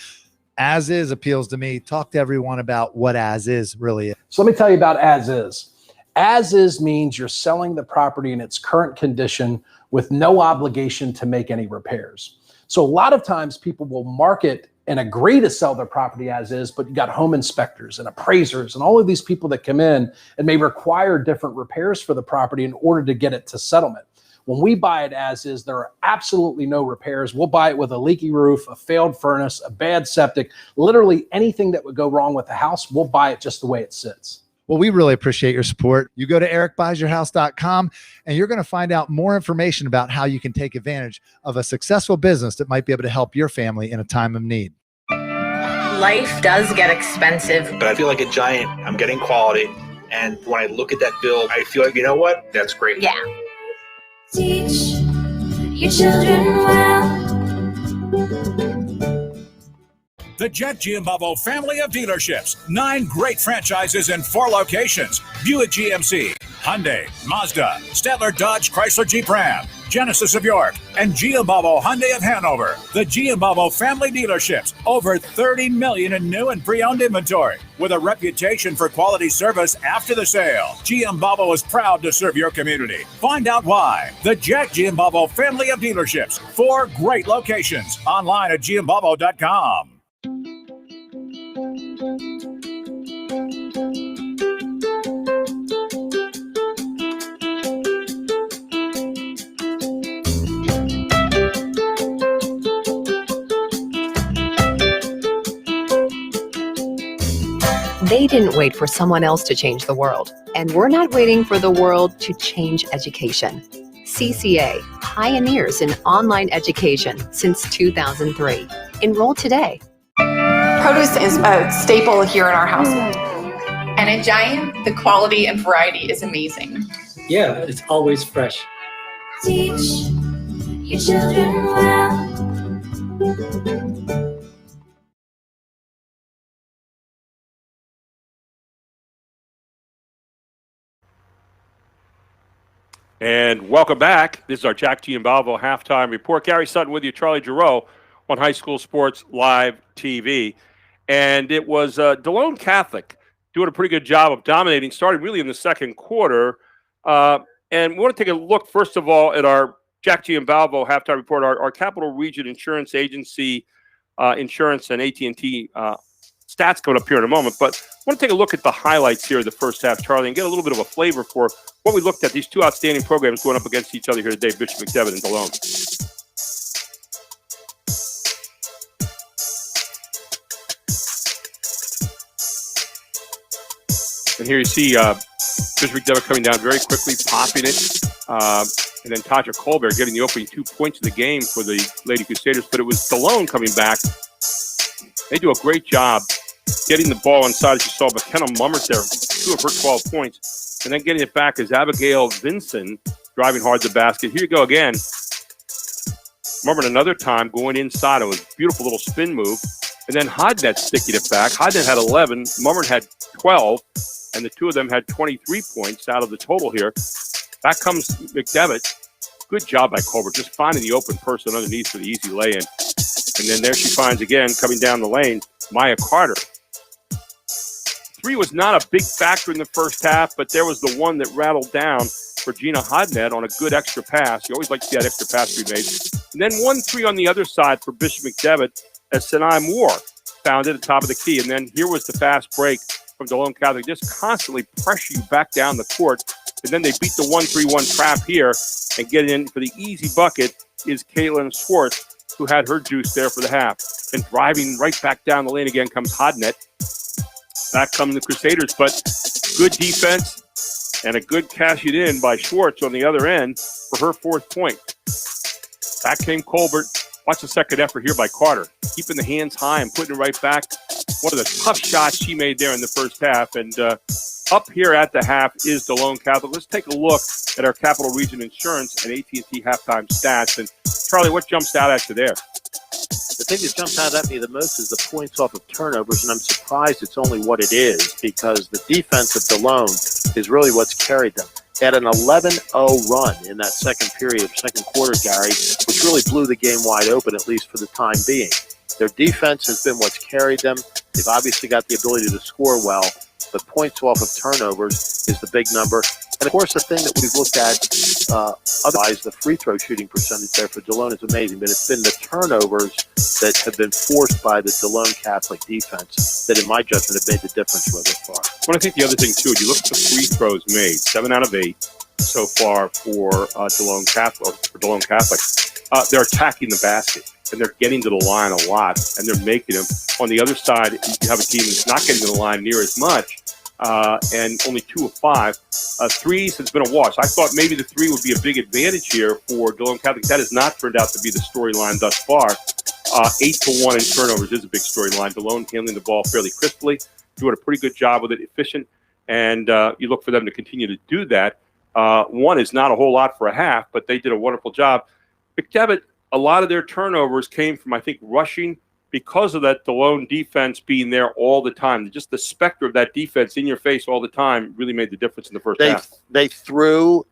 as is appeals to me. Talk to everyone about what as is really is. So let me tell you about as is. As is means you're selling the property in its current condition with no obligation to make any repairs. So a lot of times people will market and agree to sell their property as is, but you got home inspectors and appraisers and all of these people that come in and may require different repairs for the property in order to get it to settlement. When we buy it as is, there are absolutely no repairs. We'll buy it with a leaky roof, a failed furnace, a bad septic, literally anything that would go wrong with the house, we'll buy it just the way it sits. Well, we really appreciate your support. You go to ericbuysyourhouse.com and you're going to find out more information about how you can take advantage of a successful business that might be able to help your family in a time of need. Life does get expensive. But I feel like a giant. I'm getting quality. And when I look at that bill, I feel like, you know what? That's great. Yeah. Teach your children well. The Jet Giambalvo family of dealerships. 9 great franchises in 4 locations. Buick GMC, Hyundai, Mazda, Statler Dodge Chrysler Jeep Ram, Genesis of York, and Giambalvo Hyundai of Hanover. The Giambalvo family dealerships. Over 30 million in new and pre-owned inventory. With a reputation for quality service after the sale, Giambalvo is proud to serve your community. Find out why. The Jack Giambalvo family of dealerships. 4 great locations. Online at giambalvo.com. They didn't wait for someone else to change the world, and we're not waiting for the world to change education. CCA, pioneers in online education since 2003. Enroll today. Produce is a staple here in our household. And at Giant, the quality and variety is amazing. Yeah, it's always fresh. Teach your children well. And welcome back. This is our Jack Giambalvo halftime report. Gary Sutton with you, Charlie Giroux on High School Sports Live TV. And it was Delone Catholic doing a pretty good job of dominating, starting really in the second quarter. And we want to take a look, first of all, at our Jack Giambalvo halftime report, our Capital Region Insurance Agency insurance and AT&T stats coming up here in a moment. But I want to take a look at the highlights here of the first half, Charlie, and get a little bit of a flavor for what we looked at, these two outstanding programs going up against each other here today, Bishop McDevitt and Delone. And here you see Bishop McDevitt coming down very quickly, popping it, and then Tasha Colbert getting the opening 2 points of the game for the Lady Crusaders. But it was Delone coming back. They do a great job getting the ball inside, as you saw, McKenna Mummert there, 2 of her 12 points, and then getting it back is Abigail Vinson driving hard to the basket. Here you go again. Mummert another time going inside. It was a beautiful little spin move. And then Hodnett sticking it back. Hodnett had 11, Mummert had 12, and the two of them had 23 points out of the total here. Back comes McDevitt. Good job by Colbert, just finding the open person underneath for the easy lay-in. And then there she finds again, coming down the lane, Maya Carter. 3 was not a big factor in the first half, but there was the one that rattled down for Gina Hodnett on a good extra pass. You always like to see that extra pass be made. And then 1-3 on the other side for Bishop McDevitt as Sinai Moore found it at the top of the key. And then here was the fast break from Delone Catholic, just constantly pressure you back down the court. And then they beat the 1-3-1 trap here and get in for the easy bucket is Caitlin Schwartz, who had her juice there for the half. And driving right back down the lane again comes Hodnett. Back come the Crusaders, but good defense and a good cash it in by Schwartz on the other end for her 4th point. Back came Colbert. Watch the second effort here by Carter, keeping the hands high and putting it right back. One of the tough shots she made there in the first half. And up here at the half is Delone Catholic. Let's take a look at our Capital Region Insurance and AT&T halftime stats. And Charlie, what jumps out at you there? The thing that jumps out at me the most is the points off of turnovers, and I'm surprised it's only what it is because the defense of Delone is really what's carried them. They had an 11-0 run in that second quarter, Gary, which really blew the game wide open, at least for the time being. Their defense has been what's carried them. They've obviously got the ability to score well, but points off of turnovers is the big number. And, of course, the thing that we've looked at otherwise, the free throw shooting percentage there for Delone is amazing, but it's been the turnovers that have been forced by the Delone Catholic defense that, in my judgment, have made the difference for this far. Well, I think the other thing, too, you look at the free throws made, 7 out of 8 so far for Delone Catholic. They're attacking the basket, and they're getting to the line a lot, and they're making them. On the other side, you have a team that's not getting to the line near as much, and only 2 of 5. Threes has been a wash. I thought maybe the 3 would be a big advantage here for Delone Catholic. That has not turned out to be the storyline thus far. 8-1 in turnovers is a big storyline. Delone handling the ball fairly crisply, doing a pretty good job with it, efficient, and you look for them to continue to do that. 1 is not a whole lot for a half, but they did a wonderful job. McDevitt, a lot of their turnovers came from, I think, rushing because of that Delone defense being there all the time. Just the specter of that defense in your face all the time really made the difference in the first half. They threw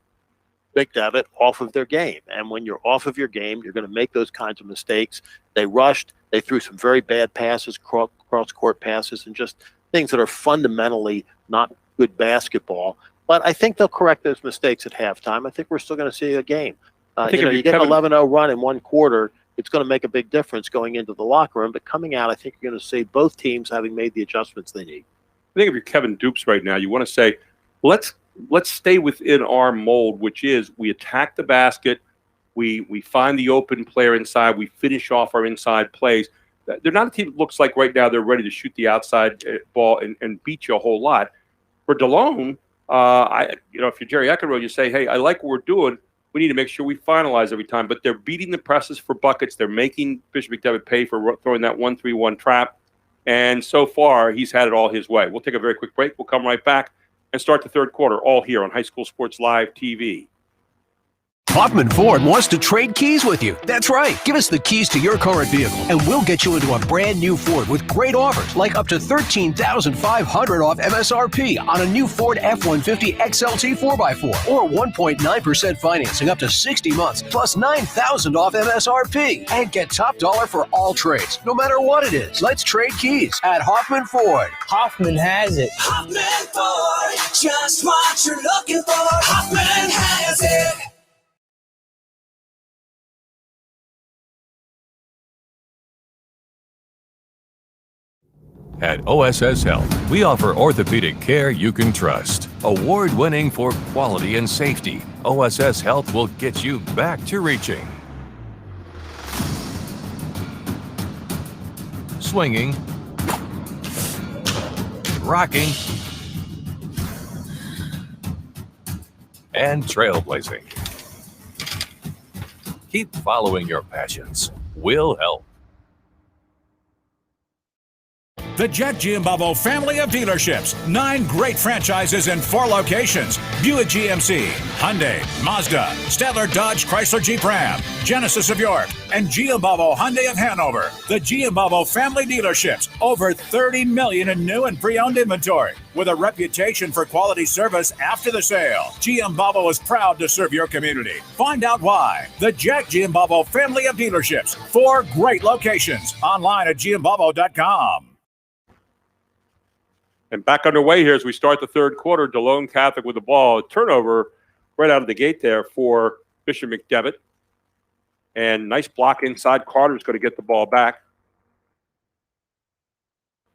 McDevitt off of their game. And when you're off of your game, you're going to make those kinds of mistakes. They rushed. They threw some very bad passes, cross-court passes, and just things that are fundamentally not good basketball. But I think they'll correct those mistakes at halftime. I think we're still going to see a game. You get an 11-0 run in one quarter, it's going to make a big difference going into the locker room. But coming out, I think you're going to see both teams having made the adjustments they need. I think if you're Kevin Dupes right now, you want to say, let's stay within our mold, which is we attack the basket, we find the open player inside, we finish off our inside plays. They're not a team that looks like right now they're ready to shoot the outside ball and beat you a whole lot. For Delone, if you're Jerry Eckenrode, you say, hey, I like what we're doing. We need to make sure we finalize every time. But they're beating the presses for buckets. They're making Bishop McDevitt pay for throwing that 1-3-1 trap. And so far, he's had it all his way. We'll take a very quick break. We'll come right back and start the third quarter, all here on High School Sports Live TV. Hoffman Ford wants to trade keys with you. That's right. Give us the keys to your current vehicle, and we'll get you into a brand new Ford with great offers, like up to $13,500 off MSRP on a new Ford F-150 XLT 4x4, or 1.9% financing up to 60 months, plus $9,000 off MSRP. And get top dollar for all trades, no matter what it is. Let's trade keys at Hoffman Ford. Hoffman has it. Hoffman Ford, just what you're looking for. Hoffman has it. At OSS Health, we offer orthopedic care you can trust. Award-winning for quality and safety, OSS Health will get you back to reaching. Swinging. Rocking. And trailblazing. Keep following your passions. We'll help. The Jet Giambavo family of dealerships. 9 great franchises in 4 locations. Buick GMC, Hyundai, Mazda, Stadler Dodge Chrysler Jeep Ram, Genesis of York, and Giambavo Hyundai of Hanover. The Giambavo family dealerships. Over 30 million in new and pre-owned inventory. With a reputation for quality service after the sale, Giambavo is proud to serve your community. Find out why. The Jack Giambavo family of dealerships. 4 great locations. Online at Giambavo.com. And back underway here as we start the third quarter. Delone Catholic with the ball. A turnover right out of the gate there for Bishop McDevitt. And nice block inside. Carter's going to get the ball back.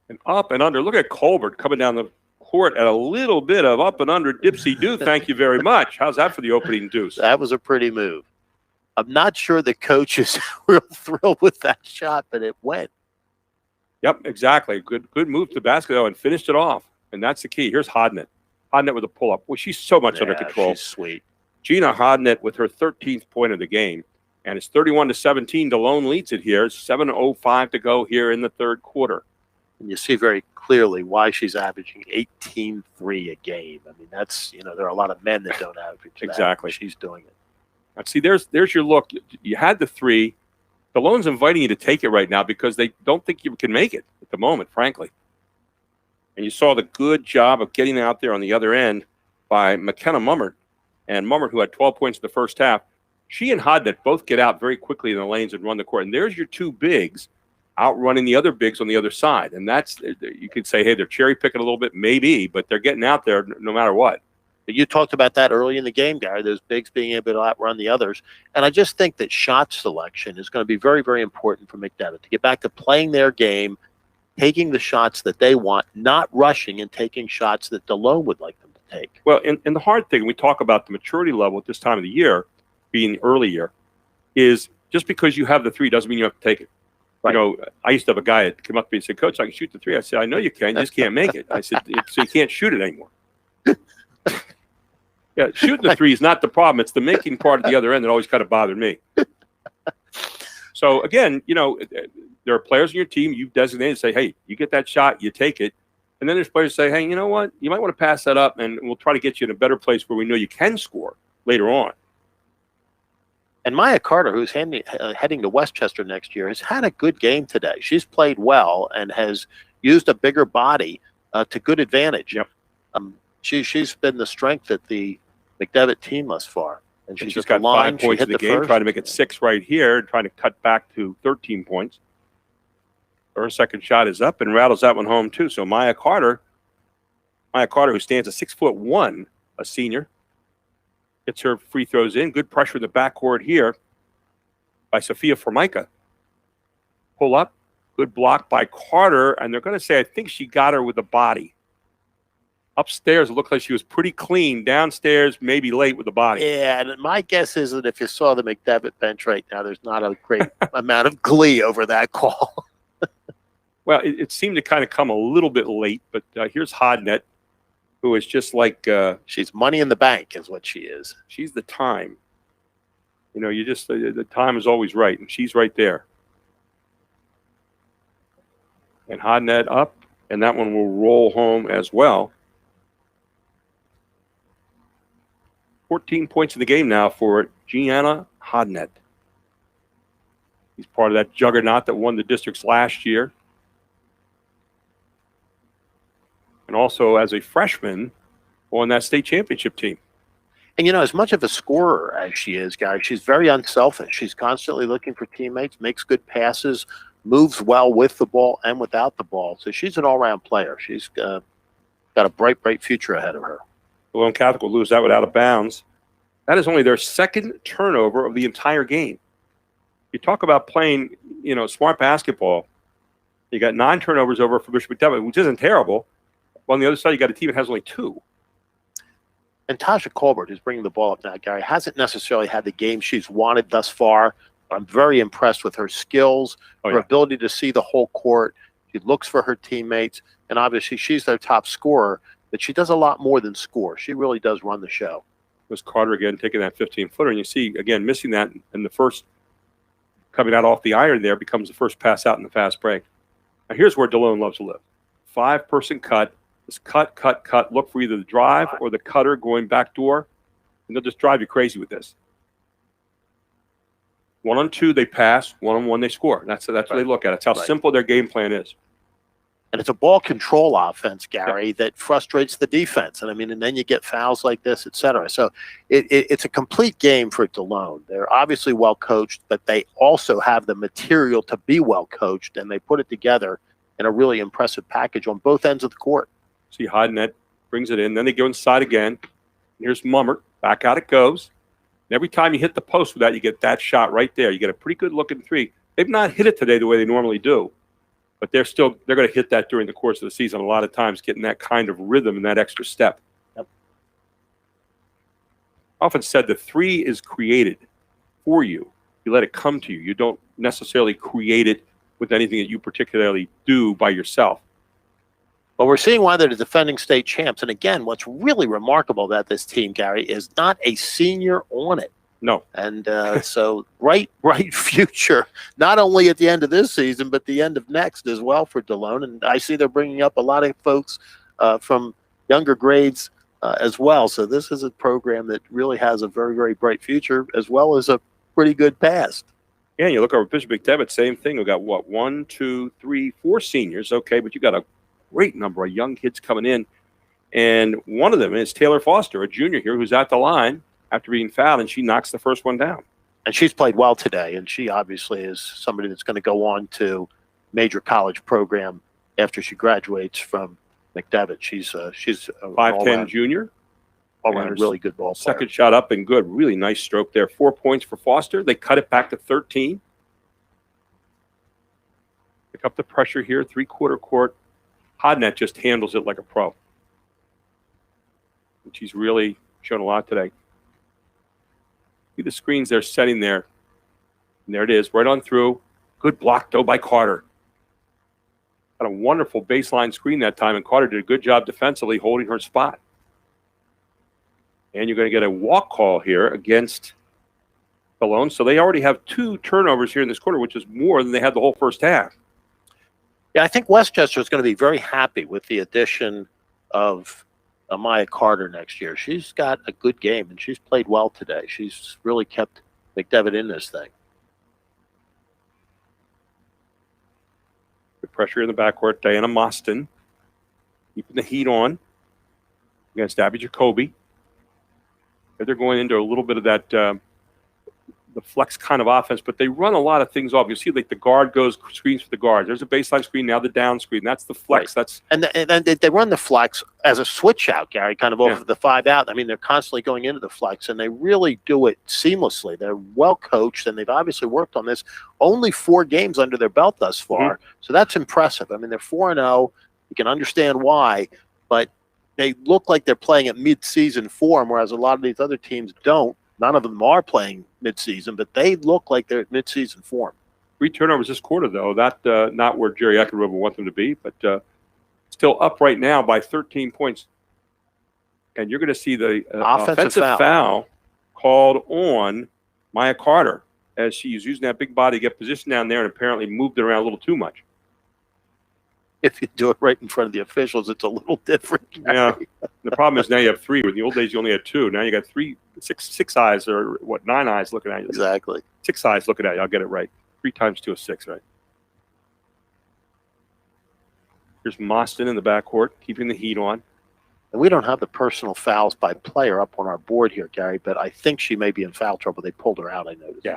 And up and under. Look at Colbert coming down the court at a little bit of up and under dipsy-do. Thank you very much. How's that for the opening deuce? That was a pretty move. I'm not sure the coach is real thrilled with that shot, but it went. Yep, exactly. Good move to the basket, though, and finished it off. And that's the key. Here's Hodnett. Hodnett with a pull-up. Well, she's so much under control. She's sweet. Gina Hodnett with her 13th point of the game. And it's 31-17. Delone leads it here. 7:05 to go here in the third quarter. And you see very clearly why she's averaging 18-3 a game. I mean, that's, there are a lot of men that don't average that. Exactly. She's doing it. Now, see, there's your look. You had the three. Delone's inviting you to take it right now because they don't think you can make it at the moment, frankly. And you saw the good job of getting out there on the other end by McKenna Mummert. And Mummert, who had 12 points in the first half, she and Hodnett both get out very quickly in the lanes and run the court. And there's your 2 bigs outrunning the other bigs on the other side. And that's, you could say, hey, they're cherry picking a little bit, maybe, but they're getting out there no matter what. You talked about that early in the game, Gary, those bigs being able to outrun the others. And I just think that shot selection is going to be very, very important for McDevitt to get back to playing their game, taking the shots that they want, not rushing and taking shots that Delone would like them to take. Well, and the hard thing, we talk about the maturity level at this time of the year, being the early year, is just because you have the 3 doesn't mean you have to take it. Right. I used to have a guy that came up to me and said, Coach, I can shoot the 3. I said, I know you can, you just can't make it. I said, so you can't shoot it anymore. Yeah, shooting the 3 is not the problem. It's the making part at the other end that always kind of bothered me. So, again, there are players on your team you've designated say, hey, you get that shot, you take it. And then there's players say, hey, you know what? You might want to pass that up, and we'll try to get you in a better place where we know you can score later on. And Maya Carter, who's heading to Westchester next year, has had a good game today. She's played well and has used a bigger body to good advantage. Yep. She's been the strength at the McDevitt team thus far. And she's at got the line. 5 points in the game, first. trying to make it 6 right here, trying to cut back to 13 points. Her second shot is up and rattles that one home too. So Maya Carter, who stands at 6'1", a senior, gets her free throws in. Good pressure in the backcourt here by Sophia Formica. Pull up, good block by Carter, and they're going to say, I think she got her with the body. Upstairs, it looked like she was pretty clean. Downstairs, maybe late with the body. Yeah, and my guess is that if you saw the McDevitt bench right now, there's not a great amount of glee over that call. Well, it seemed to kind of come a little bit late, but here's Hodnett, who is just like... she's money in the bank is what she is. She's the time. You know, you just... the time is always right, and she's right there. And Hodnett up, and that one will roll home as well. 14 points in the game now for Gianna Hodnett. He's part of that juggernaut that won the districts last year. And also as a freshman on that state championship team. And, you know, as much of a scorer as she is, Gary, she's very unselfish. She's constantly looking for teammates, makes good passes, moves well with the ball and without the ball. So she's an all-round player. She's got a bright, bright future ahead of her. Delone Catholic will lose that one out of bounds. That is only their second turnover of the entire game. You talk about playing, you know, smart basketball. You got 9 turnovers over for Bishop McDevitt, which isn't terrible. Well, on the other side, you got a team that has only 2. And Tasha Colbert, who's bringing the ball up now, Gary, hasn't necessarily had the game she's wanted thus far. I'm very impressed with her skills, her ability to see the whole court. She looks for her teammates, and obviously she's their top scorer, but she does a lot more than score. She really does run the show. Was Carter again taking that 15-footer, and you see, again, missing that, and the first coming out off the iron there becomes the first pass out in the fast break. Now here's where Delone loves to live. 5-person cut. Just cut, cut, cut. Look for either the drive or the cutter going back door, and they'll just drive you crazy with this. 1-on-2, they pass. 1-on-1, they score. That's what they look at. It's how simple their game plan is. And it's a ball control offense, Gary, that frustrates the defense. And I mean, and then you get fouls like this, et cetera. So it's a complete game for Delone. They're obviously well coached, but they also have the material to be well coached, and they put it together in a really impressive package on both ends of the court. See Hodnett brings it in. Then they go inside again. Here's Mummert. Back out it goes. And every time you hit the post with that, you get that shot right there. You get a pretty good looking 3. They've not hit it today the way they normally do. But they're going to hit that during the course of the season a lot of times, getting that kind of rhythm and that extra step. Yep. Often said the 3 is created for you. You let it come to you. You don't necessarily create it with anything that you particularly do by yourself. Well, we're seeing why they're the defending state champs. And again, what's really remarkable about this team, Gary, is not a senior on it. No. And so bright future, not only at the end of this season, but the end of next as well for Delone. And I see they're bringing up a lot of folks from younger grades as well. So this is a program that really has a very, very bright future as well as a pretty good past. Yeah, you look over Bishop McDevitt, same thing. We've got, 1, 2, 3, 4 seniors. Okay, but you got a great number of young kids coming in. And one of them is Taylor Foster, a junior here, who's at the line after being fouled, and she knocks the first one down. And she's played well today, and she obviously is somebody that's going to go on to major college program after she graduates from McDevitt. She's a 5'10" junior. All-around really good ball player. Second shot up and good. Really nice stroke there. 4 points for Foster. They cut it back to 13. Pick up the pressure here, 3-quarter court. Hodnett just handles it like a pro. And she's really shown a lot today. See the screens they're setting there. And there it is, right on through. Good block, though, by Carter. Got a wonderful baseline screen that time, and Carter did a good job defensively holding her spot. And you're going to get a walk call here against Delone. So they already have 2 turnovers here in this quarter, which is more than they had the whole first half. Yeah, I think Westchester is going to be very happy with the addition of Amaya Carter next year. She's got a good game, and she's played well today. She's really kept McDevitt in this thing. Good pressure in the backcourt. Diana Mostyn keeping the heat on against Abby Jacoby. They're going into a little bit of that the flex kind of offense, but they run a lot of things off. You see, like the guard goes screens for the guard. There's a baseline screen, now the down screen. That's the flex. Right. And they run the flex as a switch out, Gary, kind of over the 5 out. I mean, they're constantly going into the flex, and they really do it seamlessly. They're well coached, and they've obviously worked on this. Only 4 games under their belt thus far, so that's impressive. I mean, they're 4-0. You can understand why, but they look like they're playing at mid-season form, whereas a lot of these other teams don't. None of them are playing mid-season, but they look like they're at mid-season form. 3 turnovers this quarter, though. Not where Jerry Eckerwood would want them to be, but still up right now by 13 points. And you're going to see the offensive foul called on Maya Carter as she's using that big body to get position down there and apparently moved it around a little too much. If you do it right in front of the officials, it's a little different. Yeah. The problem is now you have 3. In the old days, you only had 2. Now you got 6 eyes, or 9 eyes looking at you. Exactly. 6 eyes looking at you. I'll get it right. 3 times 2 is 6, right? Here's Mostyn in the backcourt, keeping the heat on. And we don't have the personal fouls by player up on our board here, Gary, but I think she may be in foul trouble. They pulled her out, I noticed.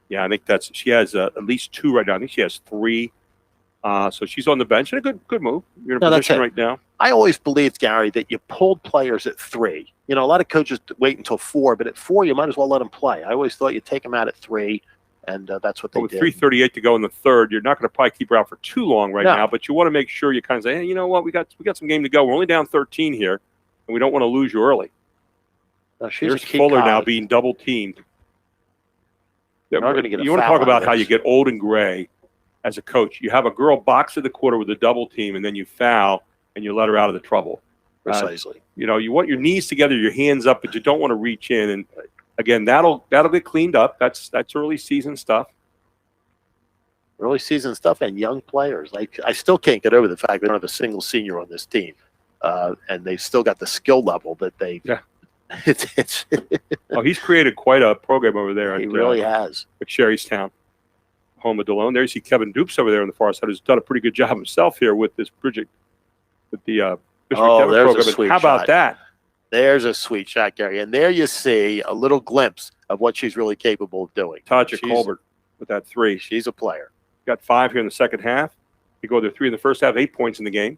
Yeah, I think she has at least 2 right now. I think she has 3. So she's on the bench, and a good move. You're in a position right now. I always believed, Gary, that you pulled players at 3. You know, a lot of coaches wait until 4, but at 4, you might as well let them play. I always thought you'd take them out at 3, and that's what they with did. 3:38 to go in the third, you're not going to probably keep her out for too long now, but you want to make sure you kind of say, hey, you know what, we got some game to go. We're only down 13 here, and we don't want to lose you early. There's Fuller now being double teamed. You want to talk about how you get old and gray as a coach. You have a girl box in the quarter with a double team, and then you foul, and you let her out of the trouble. Precisely. You want your knees together, your hands up, but you don't want to reach in. And again, that'll get cleaned up. That's early season stuff. Early season stuff and young players. I still can't get over the fact they don't have a single senior on this team, and they've still got the skill level that they. Yeah. He's created quite a program over there. He really has. At Sherrystown, home of Delone. There you see Kevin Dupes over there on the far side, who's done a pretty good job himself here with this project, with the Bishop McDevitt program. A sweet how about shot. that? There's a sweet shot, Gary. And there you see a little glimpse of what she's really capable of doing. Taja Colbert with that 3. She's a player. Got 5 here in the second half. You go there 3 in the first half, 8 points in the game.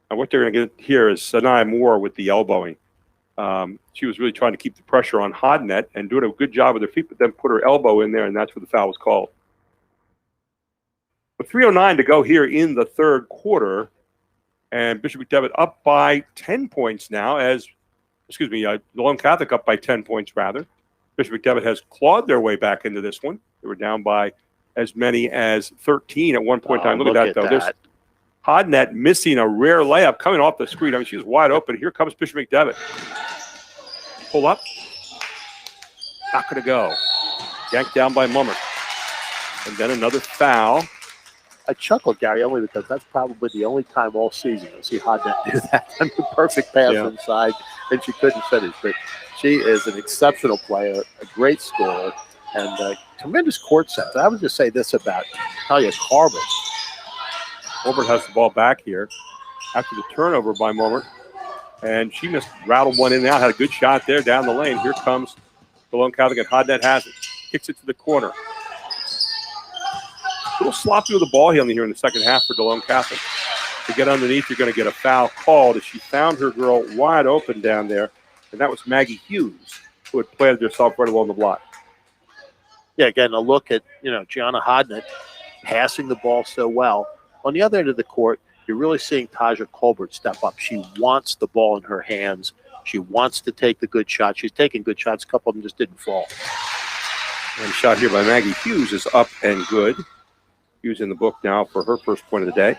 And what they're going to get here is Sanai Moore with the elbowing. She was really trying to keep the pressure on Hodnett and doing a good job with her feet, but then put her elbow in there, and that's where the foul was called. With 3:09 to go here in the third quarter, and Bishop McDevitt up by 10 points now Delone Catholic up by 10 points, rather. Bishop McDevitt has clawed their way back into this one. They were down by as many as 13 at one point in time. Look at that, though. There's Hodnett missing a rare layup coming off the screen. I mean, she's wide open. Here comes Bishop McDevitt. Pull up. Not going to go. Yanked down by Mummer. And then another foul. I chuckled, Gary, only because that's probably the only time all season you'll see Hodnett do that. I mean, perfect pass inside, and she couldn't finish. But she is an exceptional player, a great scorer, and a tremendous court sense. I would just say this about Talia Colbert. Colbert has the ball back here after the turnover by Mummer. And she rattled one in and out, had a good shot there down the lane. Here comes Delone Catholic, and Hodnett has it. Kicks it to the corner. A little sloppy with the ball here in the second half for Delone Catholic. To get underneath, you're going to get a foul called as she found her girl wide open down there. And that was Maggie Hughes, who had planted herself right along the block. Yeah, again, a look at, Gianna Hodnett passing the ball so well. On the other end of the court, you're really seeing Taja Colbert step up. She wants the ball in her hands. She wants to take the good shot. She's taking good shots. A couple of them just didn't fall. And a shot here by Maggie Hughes is up and good. Hughes in the book now for her first point of the day.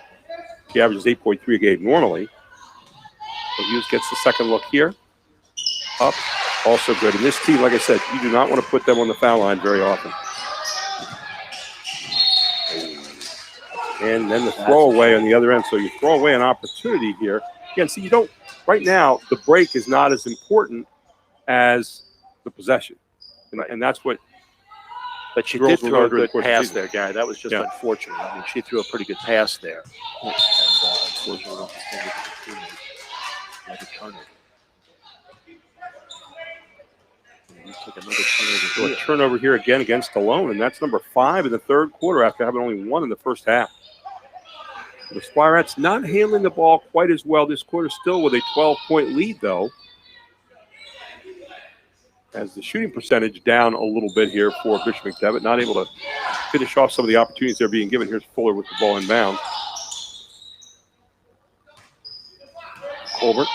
She averages 8.3 a game normally. So Hughes gets the second look here. Up, also good. And this team, like I said, you do not want to put them on the foul line very often. And then the throwaway on the other end. So you throw away an opportunity here. Again, see, you don't, right now, the break is not as important as the possession. And that's what. But she did throw a good pass there, Gary. That was just unfortunate. I mean, she threw a pretty good pass there. And unfortunately, Took another turnover. So a turnover here again against Delone, and that's number 5 in the third quarter after having only 1 in the first half. The Squirettes not handling the ball quite as well this quarter, still with a 12-point lead, though. As the shooting percentage down a little bit here for Bishop McDevitt, not able to finish off some of the opportunities they're being given. Here's Fuller with the ball inbound. Colbert.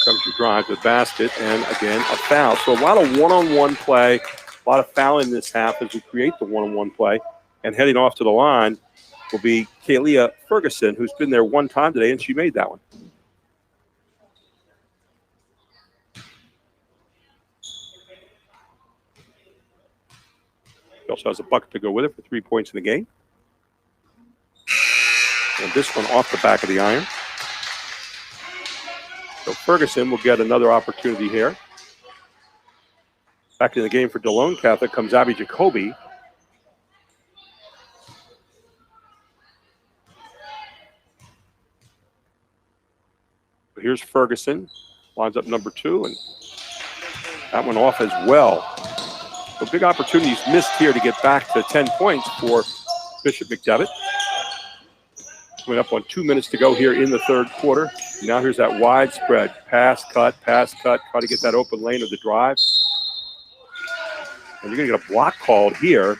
Comes your drive to the basket, and again, a foul. So a lot of one-on-one play, a lot of fouling in this half as we create the one-on-one play. And heading off to the line will be Kalia Ferguson, who's been there one time today, and she made that one. She also has a bucket to go with it for 3 points in the game. And this one off the back of the iron. So Ferguson will get another opportunity here. Back in the game for Delone Catholic comes Abby Jacoby. Here's Ferguson, lines up number 2, and that one off as well. So big opportunities missed here to get back to 10 points for Bishop McDevitt. Coming up on 2 minutes to go here in the third quarter. Now here's that widespread pass, cut, try to get that open lane of the drive. And you're going to get a block called here.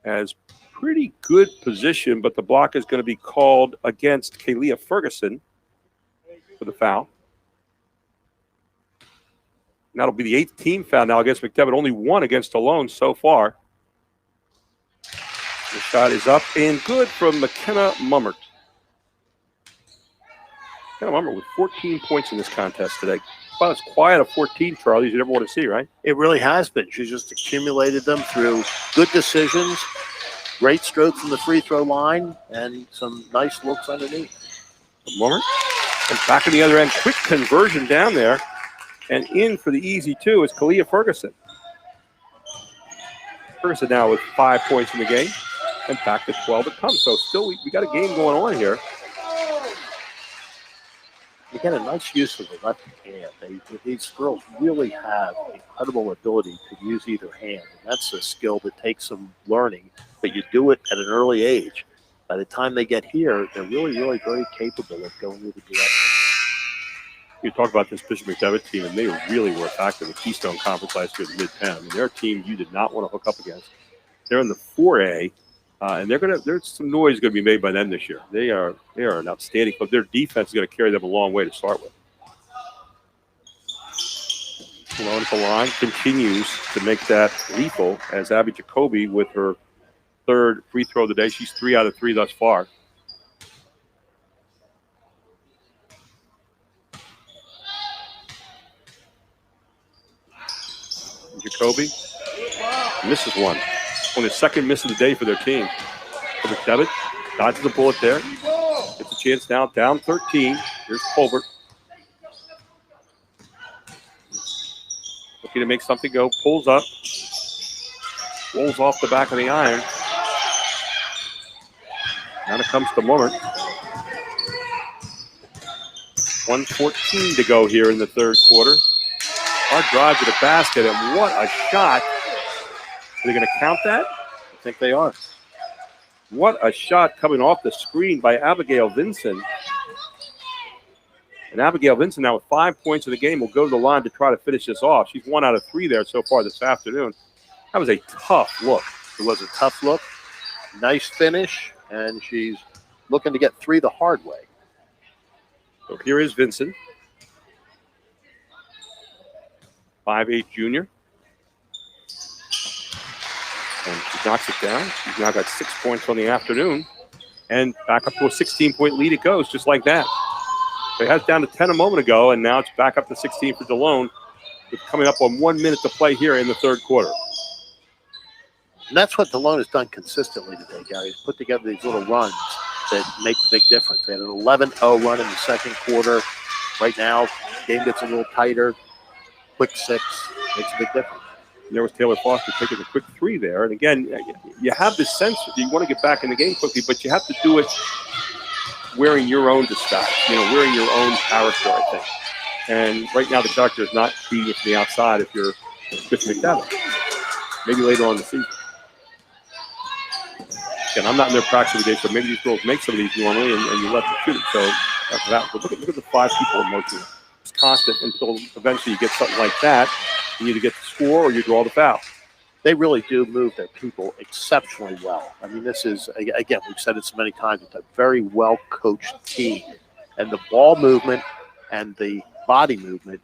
As pretty good position, but the block is going to be called against Kalia Ferguson for the foul. And that'll be the 8th team foul now against McDevitt, only 1 against Delone so far. The shot is up and good from McKenna Mummert. McKenna Mummert with 14 points in this contest today. About as quiet a 14, Charlie, as you'd ever want to see, right? It really has been. She's just accumulated them through good decisions, great strokes from the free throw line, and some nice looks underneath. Mummert. And back on the other end, quick conversion down there. And in for the easy 2 is Kalia Ferguson. Ferguson now with 5 points in the game. And back to 12 it comes. So still, we got a game going on here. You get a nice use of the left hand. These girls really have incredible ability to use either hand. And that's a skill that takes some learning, but you do it at an early age. By the time they get here, they're really, really very capable of going either direction. You talk about this Bishop McDevitt team, and they really were effective in the Keystone Conference last year in the Mid-10. I mean, they're a team you did not want to hook up against. They're in the 4A. And there's some noise going to be made by them this year. They are an outstanding club. Their defense is going to carry them a long way to start with. Delone at the line continues to make that lethal as Abby Jacoby with her 3rd free throw of the day. She's 3 out of 3 thus far. Jacoby misses one. Only the 2nd miss of the day for their team. For McDevitt, dodges the bullet there. Gets a chance now, down 13. Here's Colbert. Looking to make something go, pulls up. Rolls off the back of the iron. Now it comes to Mummert. 1:14 to go here in the third quarter. Hard drive to the basket, and what a shot. Are they going to count that? I think they are. What a shot coming off the screen by Abigail Vinson. And Abigail Vinson now with 5 points in the game will go to the line to try to finish this off. She's 1 out of 3 there so far this afternoon. That was a tough look. It was a tough look. Nice finish, and she's looking to get 3 the hard way. So here is Vinson. 5'8" junior. And she knocks it down. She's now got 6 points on the afternoon. And back up to a 16-point lead it goes, just like that. So it has down to 10 a moment ago, and now it's back up to 16 for Delone. With coming up on 1 minute to play here in the third quarter. And that's what Delone has done consistently today, Gary. He's put together these little runs that make the big difference. They had an 11-0 run in the second quarter. Right now, game gets a little tighter. Quick 6 makes a big difference. There was Taylor Foster taking a quick three there. And again, you have this sense that you want to get back in the game quickly, but you have to do it wearing your own disguise, wearing your own character, I think. And right now the character is not beating it from the outside if you're Bishop McDevitt. Maybe later on in the season. Again, I'm not in their practice every day, so maybe these girls make some of these normally and you let them shoot it. So after that, but look at the 5 people in motion. It's constant until eventually you get something like that. You either get the score or you draw the foul. They really do move their people exceptionally well. I mean, this is, again, we've said it so many times, it's a very well-coached team. And the ball movement and the body movement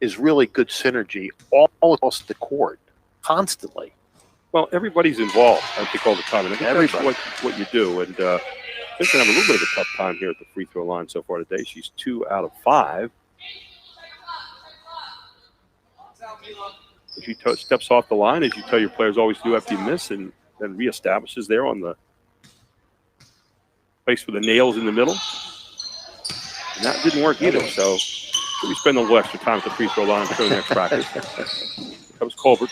is really good synergy all across the court, constantly. Well, everybody's involved, I think, all the time. And I think that's what you do. And Vincent have a little bit of a tough time here at the free throw line so far today. She's 2 out of 5. She steps off the line, as you tell your players always do after you miss, and then reestablishes there on the place with the nails in the middle. And that didn't work either, so we spend a little extra time at the free throw line for the next practice. Here comes Colbert.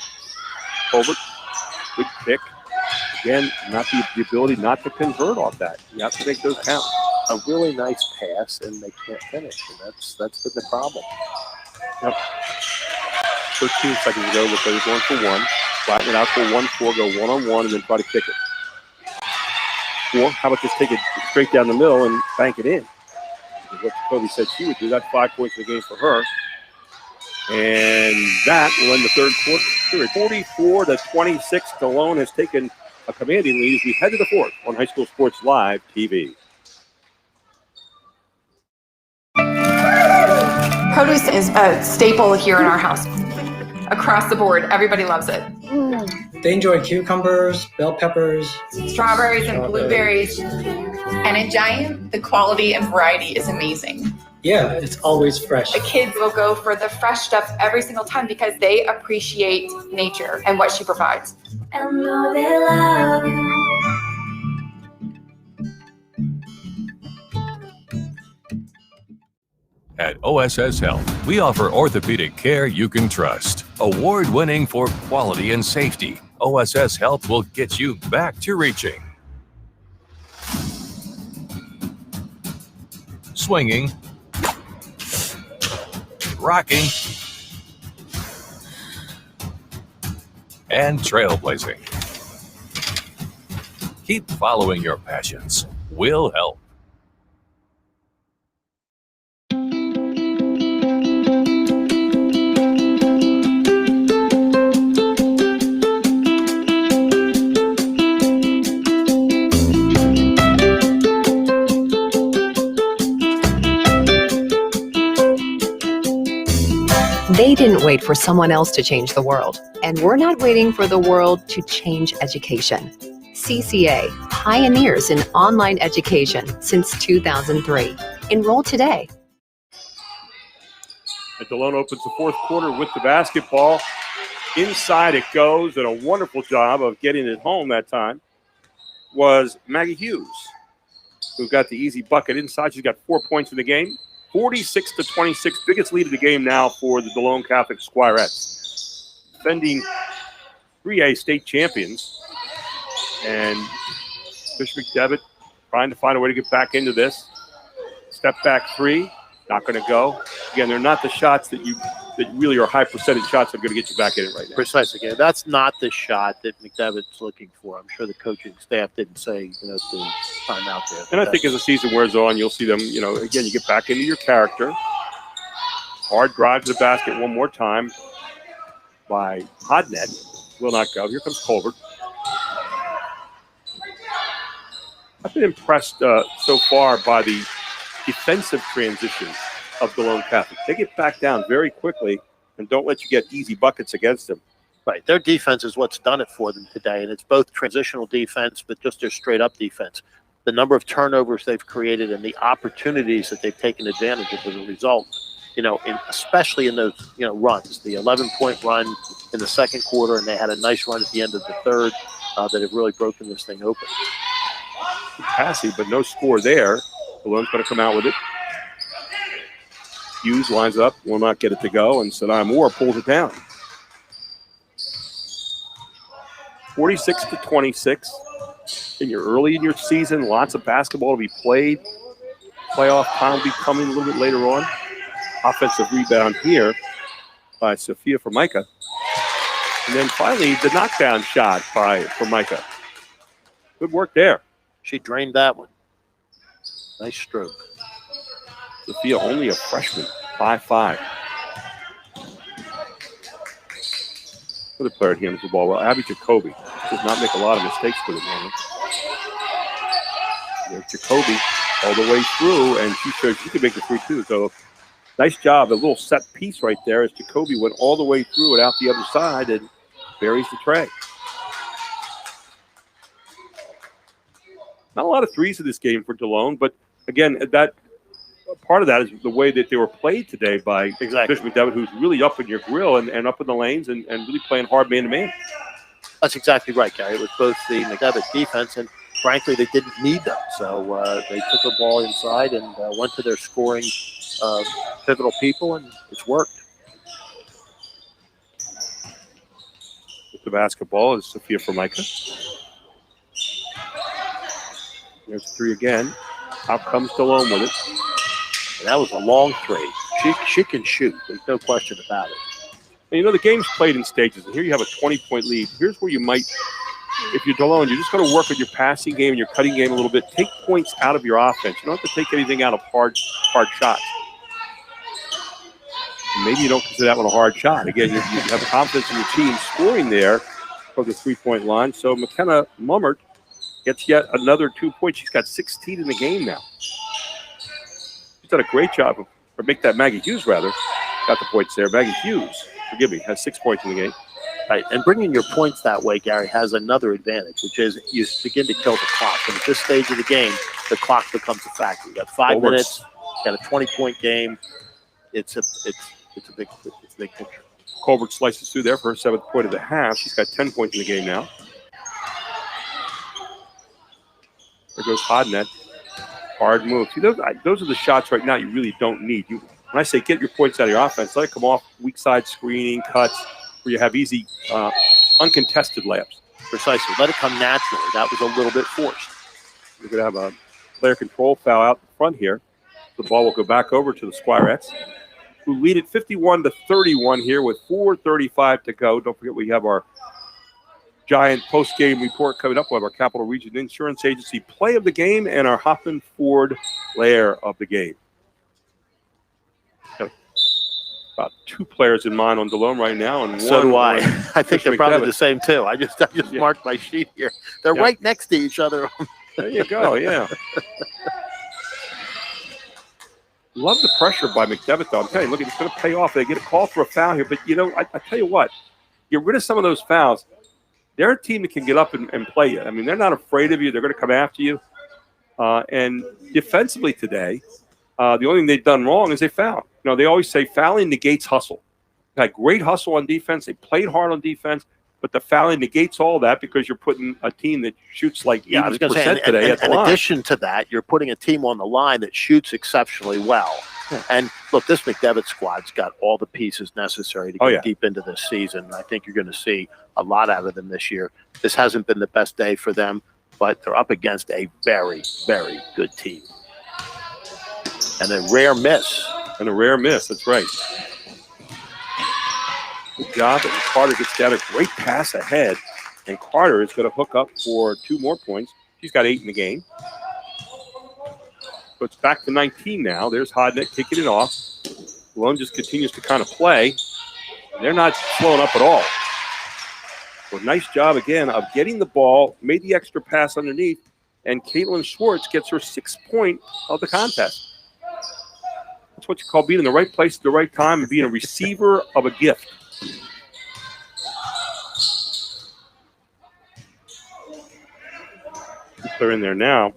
Colbert, good pick. Again, not the ability not to convert off that. You have to make those count. A really nice pass, and they can't finish, and that's been the problem. Yep. 13 seconds ago, but they were going for 1. Flatten it out for 1-4, go one-on-one, and then try to kick it. Or how about just take it straight down the middle and bank it in? What Jacoby said she would do. That's 5 points in the game for her. And that will end the third quarter. 44-26. Delone has taken a commanding lead as we head to the fourth on High School Sports Live TV. Produce is a staple here in our house. Across the board, everybody loves it. They enjoy cucumbers, bell peppers, Strawberries and blueberries. And in Giant, the quality and variety is amazing. Yeah, it's always fresh. The kids will go for the fresh stuff every single time because they appreciate nature and what she provides. And know they love you. At OSS Health, we offer orthopedic care you can trust. Award-winning for quality and safety, OSS Health will get you back to reaching. Swinging. Rocking. And trailblazing. Keep following your passions. We'll help. They didn't wait for someone else to change the world, and we're not waiting for the world to change education. CCA, pioneers in online education since 2003. Enroll today. And Delone opens the fourth quarter with the basketball. Inside it goes, and a wonderful job of getting it home that time was Maggie Hughes, who got the easy bucket inside. She's got 4 points in the game. 46-26, biggest lead of the game now for the Delone Catholic Squirettes. Defending 3A state champions. And Bishop McDevitt trying to find a way to get back into this. Step back 3, not going to go. Again, they're not the shots that really are high percentage shots that are going to get you back in it right now. Precisely. Again, that's not the shot that McDevitt's looking for. I'm sure the coaching staff didn't say, the time out there. And I think as the season wears on, you'll see them, again, you get back into your character. Hard drive to the basket one more time by Hodnet. Will not go. Here comes Colbert. I've been impressed so far by the defensive transition of Delone Catholic. They get back down very quickly and don't let you get easy buckets against them. Right. Their defense is what's done it for them today, and it's both transitional defense but just their straight-up defense. The number of turnovers they've created and the opportunities that they've taken advantage of as a result, especially in those, runs. The 11-point run in the second quarter, and they had a nice run at the end of the third that have really broken this thing open. Passy, but no score there. Delone's going to come out with it. Hughes lines up, will not get it to go, and Sadai Moore pulls it down. 46-26. And you're early in your season, lots of basketball to be played. Playoff time will be coming a little bit later on. Offensive rebound here by Sophia Formica. And then finally, the knockdown shot by Formica. Good work there. She drained that one. Nice stroke. Sophia only a freshman, 5'5". Other player handles the ball well. Abby Jacoby does not make a lot of mistakes for the moment. There's Jacoby all the way through, and she shows she can make the free too. So nice job. A little set piece right there as Jacoby went all the way through it out the other side and buries the tray. Not a lot of threes in this game for Delone, but again, that part of that is the way that they were played today by Bishop McDevitt, who's really up in your grill and up in the lanes and really playing hard man-to-man. That's exactly right, Gary. It was both the McDevitt defense, and frankly, they didn't need them. So they took the ball inside and went to their scoring pivotal people, and it's worked. With the basketball is Sophia Formica. There's three again. Out comes Delone with it. And that was a long three. She can shoot. There's no question about it. And you know, the game's played in stages. And here you have a 20-point lead. Here's where you might, if you're Delone, you're just going to work on your passing game and your cutting game a little bit. Take points out of your offense. You don't have to take anything out of hard shots. And maybe you don't consider that one a hard shot. Again, you have confidence in your team scoring there from the three-point line. So McKenna Mummert gets yet another 2 points. She's got 16 in the game now. She's done a great job, or make that Maggie Hughes, rather. Got the points there. Maggie Hughes, forgive me, has 6 points in the game. Right, and bringing your points that way, Gary, has another advantage, which is you begin to kill the clock. And at this stage of the game, the clock becomes a factor. You got 5 minutes, got a 20-point game. It's a big picture. Colbert slices through there for her 7th point of the half. She's got 10 points in the game now. There goes Hodnett. Hard move. See, those are the shots right now you really don't need. When I say get your points out of your offense, let it come off weak side screening, cuts, where you have easy, uncontested layups. Precisely. Let it come naturally. That was a little bit forced. We're going to have a player control foul out in front here. The ball will go back over to the Squirettes, who lead it 51-31 here with 4:35 to go. Don't forget we have our Giant post-game report coming up. We'll have our Capital Region Insurance Agency play of the game and our Hoffman Ford layer of the game. Got about 2 players in mind on Delone right now, and so do I. I think they're probably McDevitt. the same too. I just marked my sheet here. They're right next to each other. There you go. Yeah. Love the pressure by McDevitt, though. I'm telling you, look, it's going to pay off. They get a call for a foul here, but you know, I tell you what, get rid of some of those fouls. They're a team that can get up and play you. I mean, they're not afraid of you. They're going to come after you. And defensively today, the only thing they've done wrong is they fouled. You know, they always say fouling negates hustle. They had great hustle on defense. They played hard on defense, but the fouling negates all that because you're putting a team that shoots like 80% today at the line. In addition to that, you're putting a team on the line that shoots exceptionally well. Yeah. And look, this McDevitt squad's got all the pieces necessary to get deep into this season. I think you're going to see a lot out of them this year. This hasn't been the best day for them, but they're up against a very, very good team. And a rare miss. That's right. Good job. And Carter gets down a great pass ahead. And Carter is going to hook up for 2 more points. She's got 8 in the game. So it's back to 19 now. There's Hodnett kicking it off. Delone just continues to kind of play. They're not slowing up at all. So nice job again of getting the ball, made the extra pass underneath, and Caitlin Schwartz gets her 6th point of the contest. That's what you call being in the right place at the right time and being a receiver of a gift. They're in there now.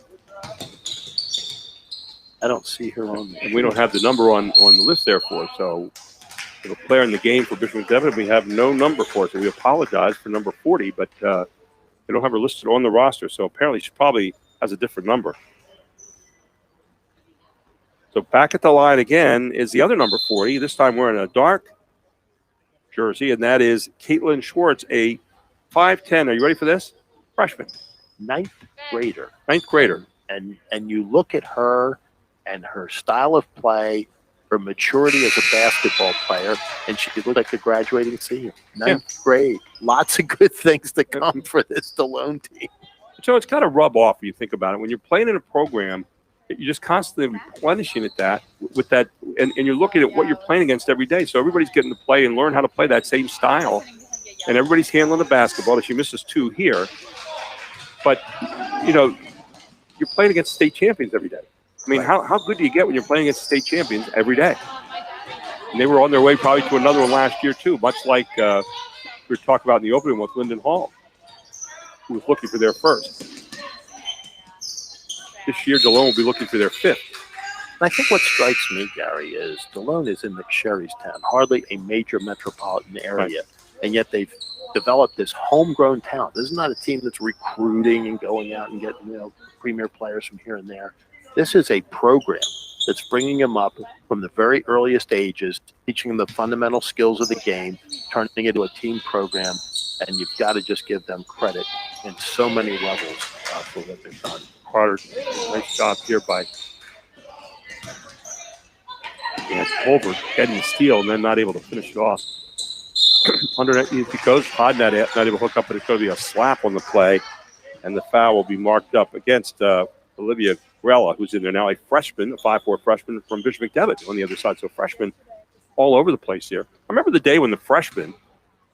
I don't see her on there. And we don't have the number on the list there for us. So the player in the game for Bishop McDevitt, we have no number for it. So we apologize for number 40, but they don't have her listed on the roster. So apparently she probably has a different number. So back at the line again is the other number 40. This time we're in a dark jersey, and that is Caitlin Schwartz, a 5'10". Are you ready for this? Freshman. Ninth grader. Ninth grader. And you look at her and her style of play, her maturity as a basketball player, and she looked like a graduating senior. Ninth grade. Lots of good things to come for this Delone team. So it's kind of rub off when you think about it. When you're playing in a program, you're just constantly replenishing at that with that, and you're looking at what you're playing against every day. So everybody's getting to play and learn how to play that same style, and everybody's handling the basketball. She misses 2 here, but you're playing against state champions every day. I mean, how good do you get when you're playing against state champions every day? And they were on their way probably to another one last year too, much like we were talking about in the opening with Linden Hall, who was looking for their first. This year, Delone will be looking for their 5th. And I think what strikes me, Gary, is Delone is in McSherry's town, hardly a major metropolitan area, and yet they've developed this homegrown talent. This is not a team that's recruiting and going out and getting premier players from here and there. This is a program that's bringing them up from the very earliest ages, teaching them the fundamental skills of the game, turning it into a team program, and you've got to just give them credit in so many levels for what they've done. Carter, nice job here by Colbert getting the steal and then not able to finish it off. Underneath it goes. Hodnett not able to hook up, but it's going to be a slap on the play, and the foul will be marked up against Olivia Grella, who's in there now, a freshman, a 5'4" freshman from Bishop McDevitt on the other side. So freshmen all over the place here. I remember the day when the freshmen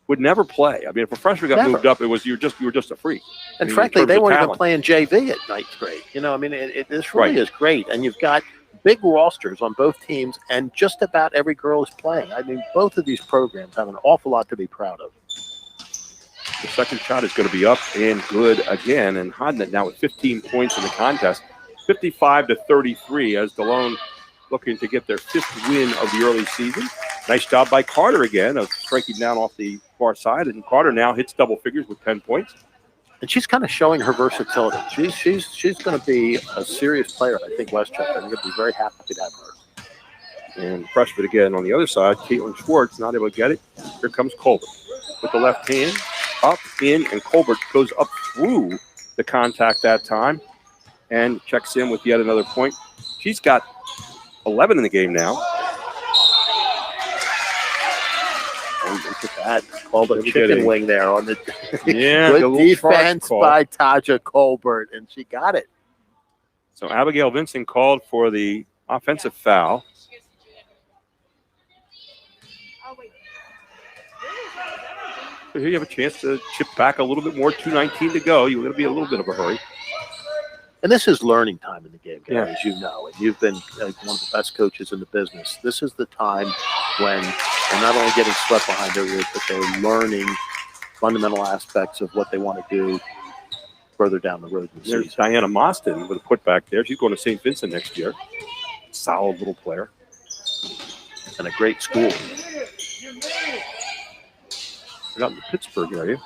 would never play. I mean, if a freshman got moved up, it was you were just a freak. And frankly, they weren't even playing JV at ninth grade. This really is great. And you've got big rosters on both teams, and just about every girl is playing. I mean, both of these programs have an awful lot to be proud of. The second shot is going to be up and good again. And Hodnett now with 15 points in the contest, 55-33 as Delone looking to get their 5th win of the early season. Nice job by Carter again of striking down off the far side. And Carter now hits double figures with 10 points. And she's kind of showing her versatility. She's going to be a serious player, I think, Westchester. I'm going to be very happy to have her. And freshman again on the other side, Caitlin Schwartz not able to get it. Here comes Colbert with the left hand, up, in, and Colbert goes up through the contact that time and checks in with yet another point. She's got 11 in the game now. And look at that. Called a chicken wing there on the good defense by Taja Colbert, and she got it. So Abigail Vincent called for the offensive foul. So here you have a chance to chip back a little bit more. 2:19 to go. You're going to be a little bit of a hurry. And this is learning time in the game, Gary, as you know. And you've been one of the best coaches in the business. This is the time when they're not only getting swept behind their ears, but they're learning fundamental aspects of what they want to do further down the road in the There's season. Diana Mostyn with a putback there. She's going to St. Vincent next year. Solid little player. And a great school. We're out in the Pittsburgh area.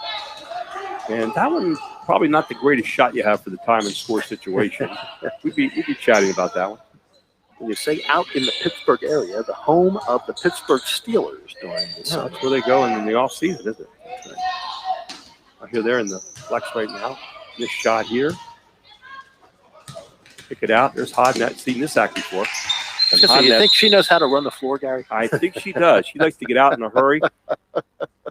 And that one, probably not the greatest shot you have for the time and score situation. We'd be chatting about that one. When you say out in the Pittsburgh area, the home of the Pittsburgh Steelers during the summer. That's where they go in the off season, isn't it? I hear they're in the flex right now. This shot here. Pick it out. There's Hodnett. Seen this act before. You think she knows how to run the floor, Gary? I think she does. She likes to get out in a hurry.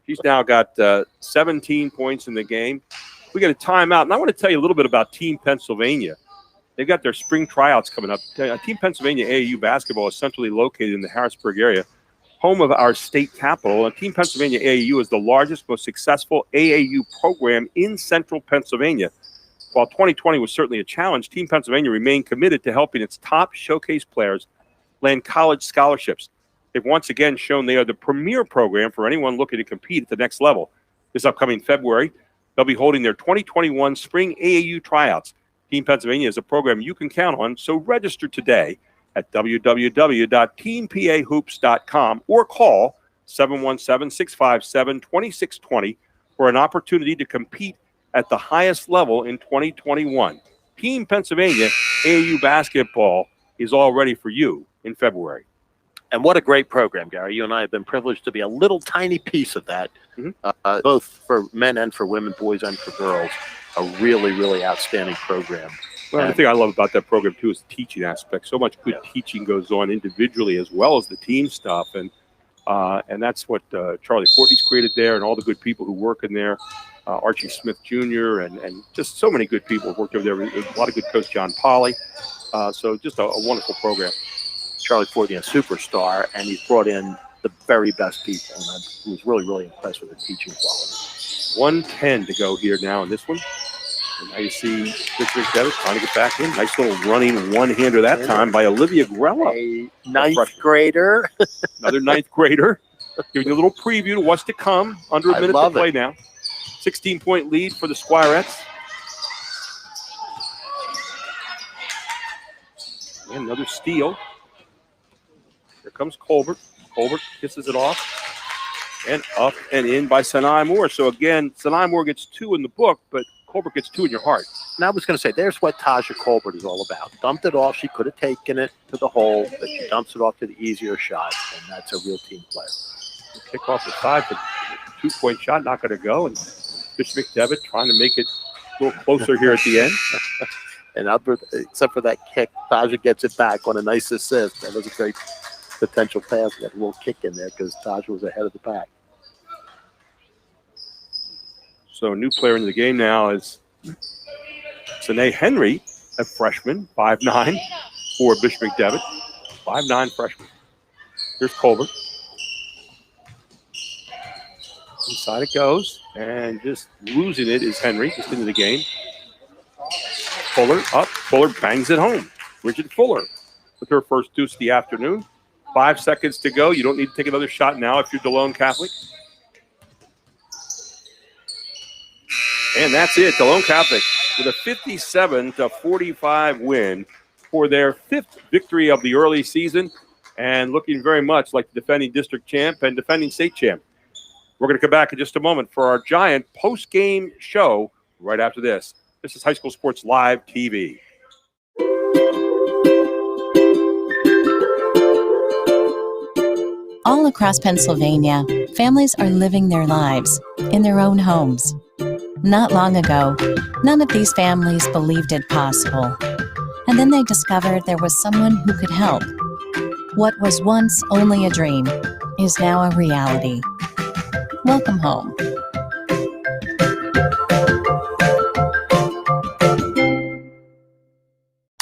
She's now got 17 points in the game. We got a timeout. And I want to tell you a little bit about Team Pennsylvania. They've got their spring tryouts coming up. Team Pennsylvania AAU basketball is centrally located in the Harrisburg area, home of our state capital. And Team Pennsylvania AAU is the largest, most successful AAU program in central Pennsylvania. While 2020 was certainly a challenge, Team Pennsylvania remained committed to helping its top showcase players land college scholarships. They've once again shown they are the premier program for anyone looking to compete at the next level. This upcoming February, they'll be holding their 2021 spring AAU tryouts. Team Pennsylvania is a program you can count on, so register today at www.teampahoops.com or call 717-657-2620 for an opportunity to compete at the highest level in 2021. Team Pennsylvania AAU basketball is all ready for you in February. And what a great program, Gary. You and I have been privileged to be a little tiny piece of that, both for men and for women, boys and for girls. A really, really outstanding program. Well, the thing I love about that program, too, is the teaching aspect. So much good teaching goes on individually as well as the team stuff. And that's what Charlie Fortney's created there, and all the good people who work in there. Archie Smith Jr. and just so many good people who worked over there. A lot of good coach John Polly. So just a wonderful program. Charlie Fortney, a superstar, and he's brought in the very best people. And I was really, really impressed with the teaching quality. 1:10 to go here now in this one. And now you see Richard McDevitt trying to get back in. Nice little running one-hander that time by Olivia Grella. A ninth grader. Another ninth grader. Giving you a little preview to what's to come. Under a minute to play now. 16-point lead for the Squirettes. And another steal. Here comes Colbert. Colbert kisses it off. And up and in by Sinai Moore. So again, Sinai Moore gets 2 in the book, but Colbert gets 2 in your heart. And I was going to say, there's what Taja Colbert is all about. Dumped it off. She could have taken it to the hole, but she dumps it off to the easier shot, and that's a real team player. Kick off the side, but 2-point shot, not going to go. And Bishop McDevitt trying to make it a little closer here at the end. And except for that kick, Taja gets it back on a nice assist. That was a great potential pass. Got a little kick in there because Taja was ahead of the pack. So a new player into the game now is Sine Henry, a freshman, 5'9", for Bishop McDevitt. 5'9" freshman. Here's Colbert. Inside it goes, and just losing it is Henry, just into the game. Fuller up. Fuller bangs it home. Bridget Fuller with her first deuce of the afternoon. 5 seconds to go. You don't need to take another shot now if you're Delone Catholic. And that's it. Delone Catholic with a 57-45 win for their 5th victory of the early season, and looking very much like the defending district champ and defending state champ. We're going to come back in just a moment for our giant post-game show right after this. This is High School Sports Live TV. All across Pennsylvania, families are living their lives in their own homes. Not long ago, none of these families believed it possible. And then they discovered there was someone who could help. What was once only a dream is now a reality. Welcome home.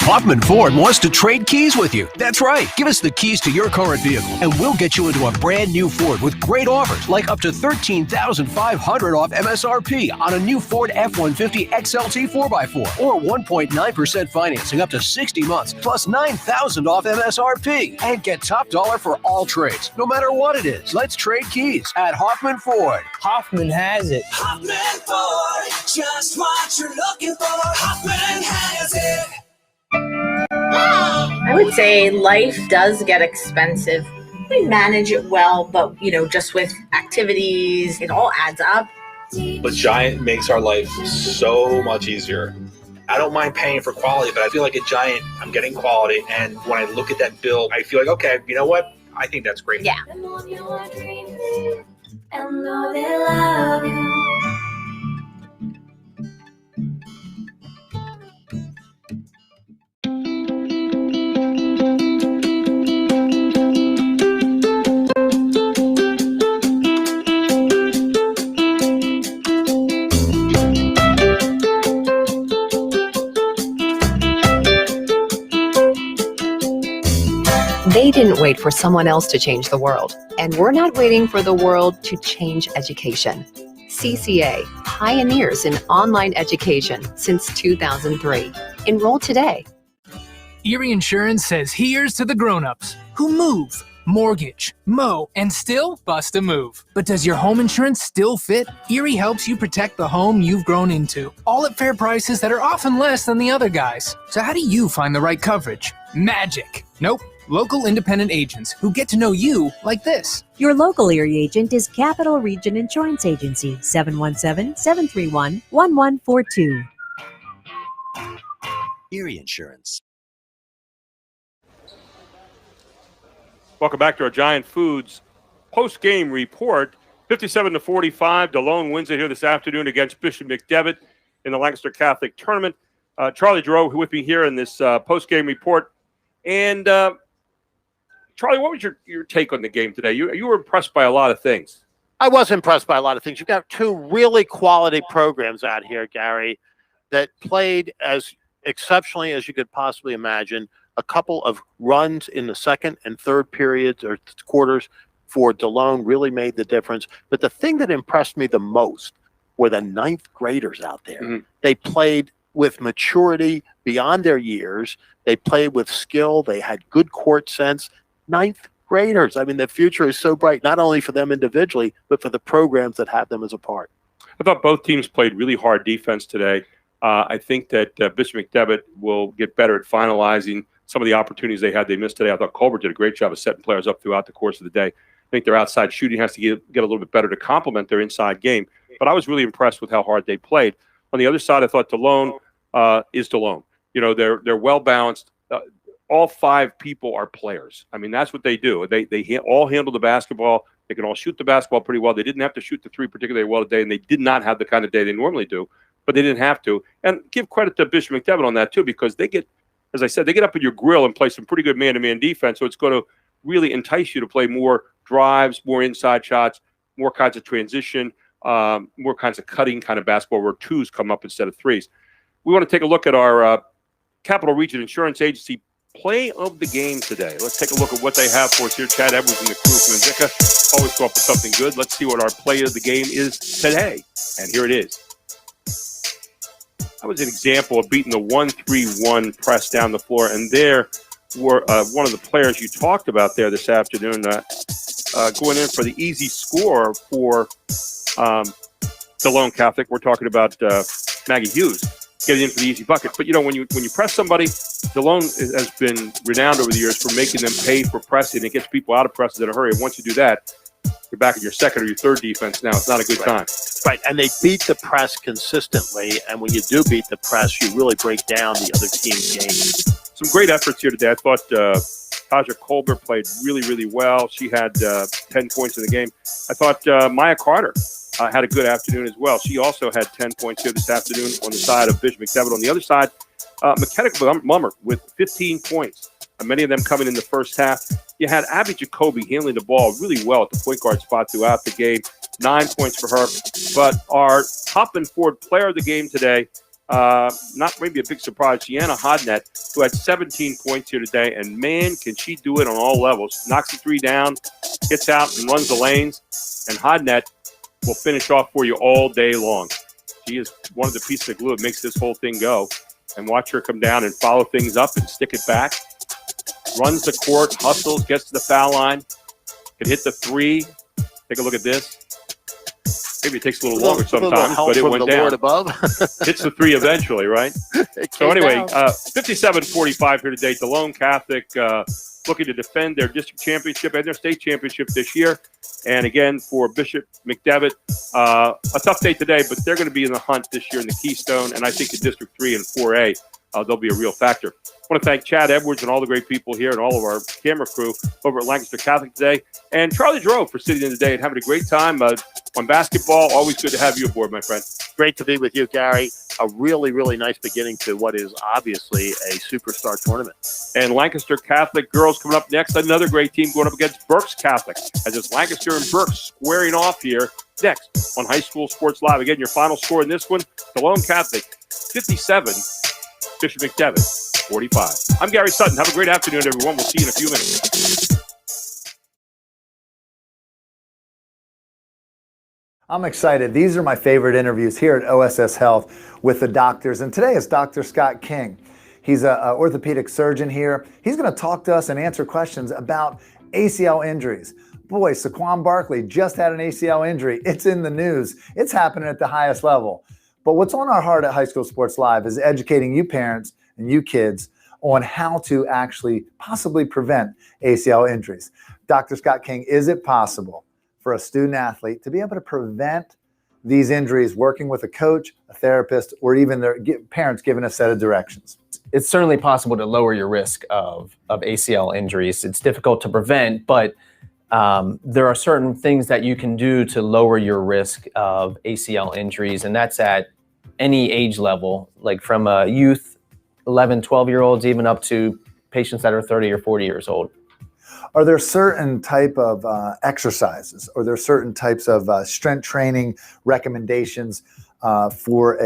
Hoffman Ford wants to trade keys with you. That's right. Give us the keys to your current vehicle, and we'll get you into a brand new Ford with great offers, like up to $13,500 off MSRP on a new Ford F-150 XLT 4x4, or 1.9% financing up to 60 months, plus $9,000 off MSRP. And get top dollar for all trades, no matter what it is. Let's trade keys at Hoffman Ford. Hoffman has it. Hoffman Ford, just what you're looking for. Hoffman has it. I would say life does get expensive. We manage it well, but just with activities, it all adds up. But Giant makes our life so much easier. I don't mind paying for quality, but I feel like at Giant, I'm getting quality. And when I look at that bill, I feel like, okay, you know what? I think that's great. Yeah. And know they love you. They didn't wait for someone else to change the world, and we're not waiting for the world to change education. CCA, pioneers in online education since 2003. Enroll today. Erie Insurance says here's to the grown-ups who move, mortgage, mow, and still bust a move. But does your home insurance still fit? Erie helps you protect the home you've grown into, all at fair prices that are often less than the other guys. So how do you find the right coverage? Magic. Nope. Local independent agents who get to know you like this. Your local Erie agent is Capital Region Insurance Agency, 717-731-1142. Erie Insurance. Welcome back to our Giant Foods post-game report. 57-45, Delone wins it here this afternoon against Bishop McDevitt in the Lancaster Catholic Tournament. Charlie Giroux with me here in this post-game report. And Charlie, what was your take on the game today? You were impressed by a lot of things. I was impressed by a lot of things. You've got two really quality programs out here, Gary, that played as exceptionally as you could possibly imagine. A couple of runs in the second and third periods or quarters for Delone really made the difference. But the thing that impressed me the most were the ninth graders out there. Mm-hmm. They played with maturity beyond their years. They played with skill. They had good court sense. Ninth graders. I mean, the future is so bright, not only for them individually, but for the programs that have them as a part. I thought both teams played really hard defense today. I think that Bishop McDevitt will get better at finalizing some of the opportunities they had. They missed today. I thought Colbert did a great job of setting players up throughout the course of the day. I think their outside shooting has to get a little bit better to complement their inside game. But I was really impressed with how hard they played. On the other side, I thought Delone is Delone. You know, they're well balanced. All five people are players. I mean, that's what they do. They all handle the basketball. They can all shoot the basketball pretty well. They didn't have to shoot the three particularly well today, and they did not have the kind of day they normally do, but they didn't have to. And give credit to Bishop McDevitt on that, too, because they get, as I said, they get up in your grill and play some pretty good man-to-man defense, so it's going to really entice you to play more drives, more inside shots, more kinds of transition, more kinds of cutting kind of basketball where twos come up instead of threes. We want to take a look at our Capital Region Insurance Agency play of the game today. Let's take a look at what they have for us here. Chad Edwards and the crew from Indica always go up with something good. Let's see what our play of the game is today. And here it is. That was an example of beating the 1-3-1 press down the floor. And there were one of the players you talked about there this afternoon going in for the easy score for Delone Catholic. We're talking about Maggie Hughes getting in for the easy bucket. But, you know, when you press somebody, Delone has been renowned over the years for making them pay for pressing. It gets people out of presses in a hurry. And once you do that, you're back in your second or your third defense now. It's not a good time. Right, and they beat the press consistently. And when you do beat the press, you really break down the other team's game. Some great efforts here today. I thought Taja Colbert played really, really well. She had 10 points in the game. I thought Maya Carter had a good afternoon as well. She also had 10 points here this afternoon on the side of Bishop McDevitt. On the other side, McKenna Mummer with 15 points, many of them coming in the first half. You had Abby Jacoby handling the ball really well at the point guard spot throughout the game. 9 points for her. But our top and forward player of the game today, not maybe a big surprise, Gianna Hodnett, who had 17 points here today. And, man, can she do it on all levels. Knocks the three down, gets out and runs the lanes. And Hodnett will finish off for you all day long. She is one of the pieces of glue that makes this whole thing go. And watch her come down and follow things up and stick it back. Runs the court, hustles, gets to the foul line. Can hit the three. Take a look at this. Maybe it takes a little longer sometimes, but it went down. Hits the three eventually, right? So anyway, 57-45 here today. Delone Catholic looking to defend their district championship and their state championship this year. And again, for Bishop McDevitt, a tough day today, but they're going to be in the hunt this year in the Keystone. And I think in District 3 and 4A, they'll be a real factor. I want to thank Chad Edwards and all the great people here and all of our camera crew over at Lancaster Catholic today. And Charlie Giroux for sitting in today and having a great time on basketball. Always good to have you aboard, my friend. Great to be with you, Gary. A really, really nice beginning to what is obviously a superstar tournament. And Lancaster Catholic girls coming up next. Another great team going up against Berks Catholic. As it's Lancaster and Berks squaring off here next on High School Sports Live. Again, your final score in this one, Delone Catholic 57, Bishop McDevitt 45. I'm Gary Sutton. Have a great afternoon, everyone. We'll see you in a few minutes. I'm excited. These are my favorite interviews here at OSS Health with the doctors. And today is Dr. Scott King. He's an orthopedic surgeon here. He's going to talk to us and answer questions about ACL injuries. Boy, Saquon Barkley just had an ACL injury. It's in the news. It's happening at the highest level. But what's on our heart at High School Sports Live is educating you parents and you kids on how to actually possibly prevent ACL injuries. Dr. Scott King, is it possible for a student athlete to be able to prevent these injuries working with a coach, a therapist, or even their parents giving a set of directions? It's certainly possible to lower your risk of ACL injuries. It's difficult to prevent, but there are certain things that you can do to lower your risk of ACL injuries, and that's at any age level, like from a youth, 11, 12-year-olds, even up to patients that are 30 or 40 years old. Are there certain type of exercises, or there certain types of strength training recommendations for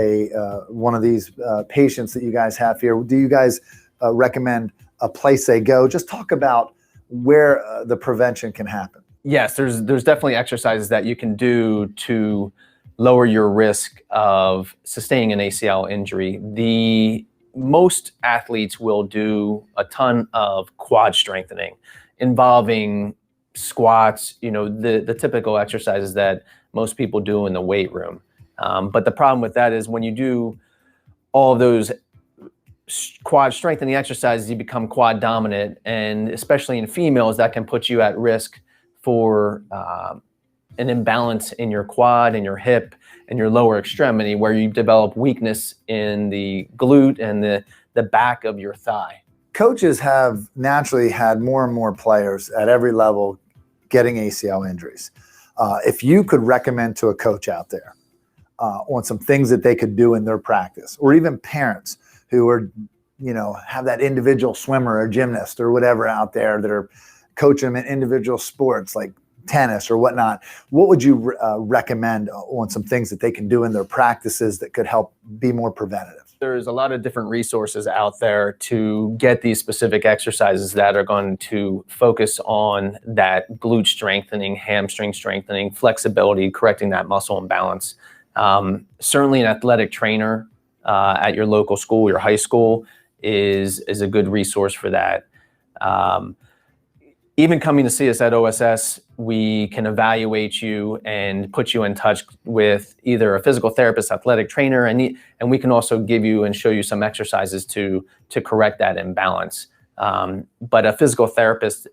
one of these patients that you guys have here? Do you guys recommend a place they go? Just talk about where the prevention can happen. Yes, there's definitely exercises that you can do to lower your risk of sustaining an ACL injury. Most athletes will do a ton of quad strengthening involving squats, the typical exercises that most people do in the weight room. But the problem with that is when you do all of those quad strengthening exercises, you become quad dominant, and especially in females, that can put you at risk for an imbalance in your quad and your hip and your lower extremity, where you develop weakness in the glute and the back of your thigh. Coaches have naturally had more and more players at every level getting ACL injuries. If you could recommend to a coach out there on some things that they could do in their practice, or even parents who are, have that individual swimmer or gymnast or whatever out there that are coaching them in individual sports like tennis or whatnot, what would you recommend on some things that they can do in their practices that could help be more preventative? There's a lot of different resources out there to get these specific exercises that are going to focus on that glute strengthening, hamstring strengthening, flexibility, correcting that muscle imbalance. Certainly an athletic trainer at your local school, your high school, is a good resource for that. Even coming to see us at OSS, we can evaluate you and put you in touch with either a physical therapist, athletic trainer, and we can also give you and show you some exercises to correct that imbalance. But a physical therapist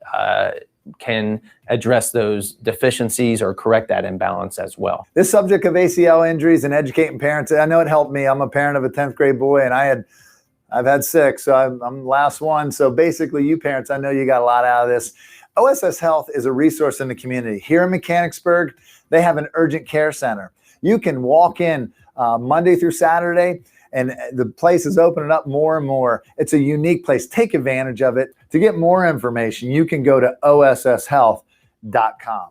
can address those deficiencies or correct that imbalance as well. This subject of ACL injuries and educating parents, I know it helped me. I'm a parent of a 10th grade boy, and I've had 6, so I'm the last one. So basically, you parents, I know you got a lot out of this. OSS Health is a resource in the community. Here in Mechanicsburg, they have an urgent care center. You can walk in Monday through Saturday, and the place is opening up more and more. It's a unique place. Take advantage of it. To get more information, you can go to osshealth.com.